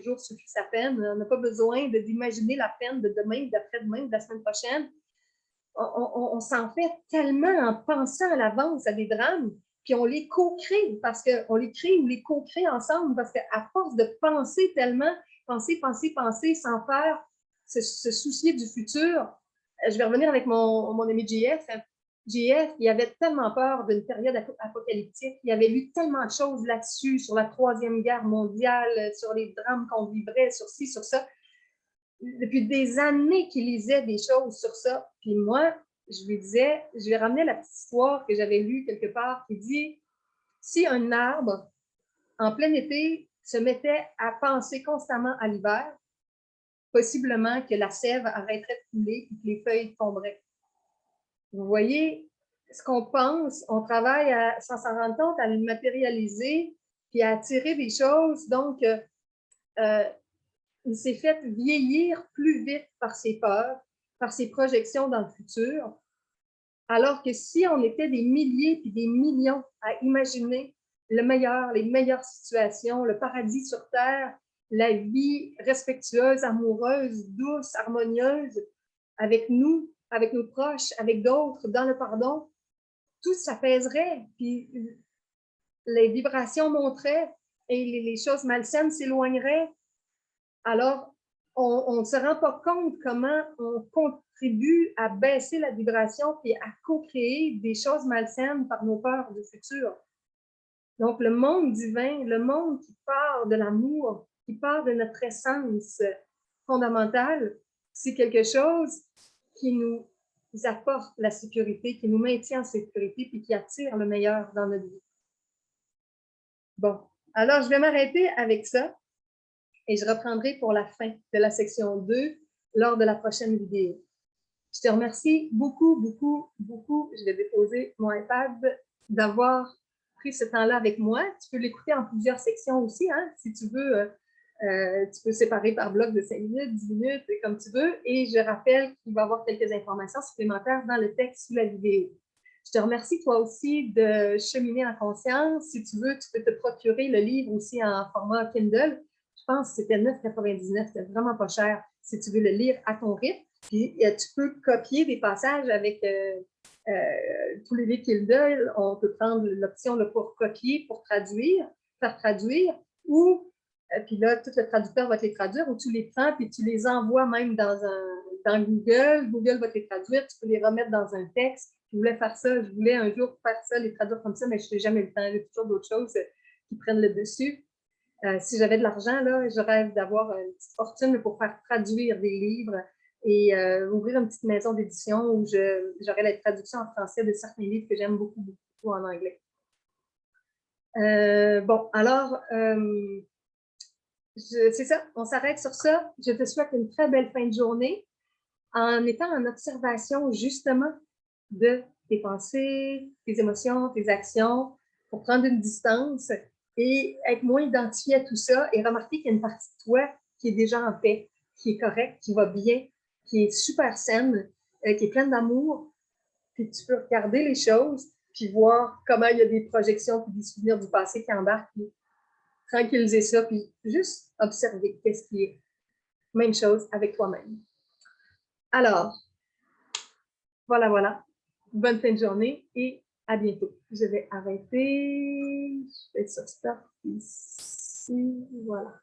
jour suffit sa peine. On n'a pas besoin d'imaginer la peine de demain, d'après-demain, de la semaine prochaine. On s'en fait tellement en pensant à l'avance à des drames, puis on les co-crée, parce qu'on les crée ou les co-crée ensemble, parce qu'à force de penser tellement, penser, sans faire se soucier du futur. Je vais revenir avec mon ami JF. JF, il avait tellement peur d'une période apocalyptique. Il avait lu tellement de choses là-dessus, sur la Troisième Guerre mondiale, sur les drames qu'on vivrait, sur ci, sur ça. Depuis des années qu'il lisait des choses sur ça. Puis moi, je lui disais, je lui ramenais la petite histoire que j'avais lue quelque part qui dit, si un arbre, en plein été, se mettait à penser constamment à l'hiver, possiblement que la sève arrêterait de couler et que les feuilles tomberaient. Vous voyez, ce qu'on pense, on travaille sans s'en rendre compte, à le matérialiser, puis à attirer des choses. Donc, il s'est fait vieillir plus vite par ses peurs, par ses projections dans le futur, alors que si on était des milliers puis des millions à imaginer le meilleur, les meilleures situations, le paradis sur Terre, la vie respectueuse, amoureuse, douce, harmonieuse, avec nous, avec nos proches, avec d'autres, dans le pardon, tout s'apaiserait, puis les vibrations monteraient et les choses malsaines s'éloigneraient. Alors, on ne se rend pas compte comment on contribue à baisser la vibration et à co-créer des choses malsaines par nos peurs du futur. Donc, le monde divin, le monde qui part de l'amour, qui part de notre essence fondamentale, c'est quelque chose qui nous apporte la sécurité, qui nous maintient en sécurité, puis qui attire le meilleur dans notre vie. Bon, alors je vais m'arrêter avec ça et je reprendrai pour la fin de la section 2 lors de la prochaine vidéo. Je te remercie beaucoup, beaucoup, beaucoup. Je vais déposer mon iPad d'avoir pris ce temps-là avec moi. Tu peux l'écouter en plusieurs sections aussi, hein, si tu veux. Tu peux séparer par bloc de 5 minutes, 10 minutes, comme tu veux. Et je rappelle qu'il va y avoir quelques informations supplémentaires dans le texte sous la vidéo. Je te remercie toi aussi de cheminer en conscience. Si tu veux, tu peux te procurer le livre aussi en format Kindle. Je pense que c'était 9,99 $, c'était vraiment pas cher si tu veux le lire à ton rythme. Puis tu peux copier des passages avec tous les livres Kindle. On peut prendre l'option pour copier, pour traduire, faire traduire, ou puis là, tout le traducteur va te les traduire, ou tu les prends puis tu les envoies même dans Google. Google va te les traduire, tu peux les remettre dans un texte. Je voulais faire ça, je voulais un jour faire ça, les traduire comme ça, mais je n'ai jamais eu le temps. J'ai toujours d'autres choses qui prennent le dessus. Si j'avais de l'argent, là, je rêve d'avoir une petite fortune pour faire traduire des livres et ouvrir une petite maison d'édition où j'aurais la traduction en français de certains livres que j'aime beaucoup, beaucoup en anglais. Bon, alors, c'est ça, on s'arrête sur ça. Je te souhaite une très belle fin de journée en étant en observation justement de tes pensées, tes émotions, tes actions, pour prendre une distance et être moins identifié à tout ça et remarquer qu'il y a une partie de toi qui est déjà en paix, qui est correcte, qui va bien, qui est super saine, qui est pleine d'amour. Puis tu peux regarder les choses, puis voir comment il y a des projections puis des souvenirs du passé qui embarquent, puis tranquilliser ça, puis juste observer qu'est-ce qui est. Même chose avec toi-même. Alors, voilà. Bonne fin de journée et à bientôt. Je vais arrêter. Je fais ça stop ici. Voilà.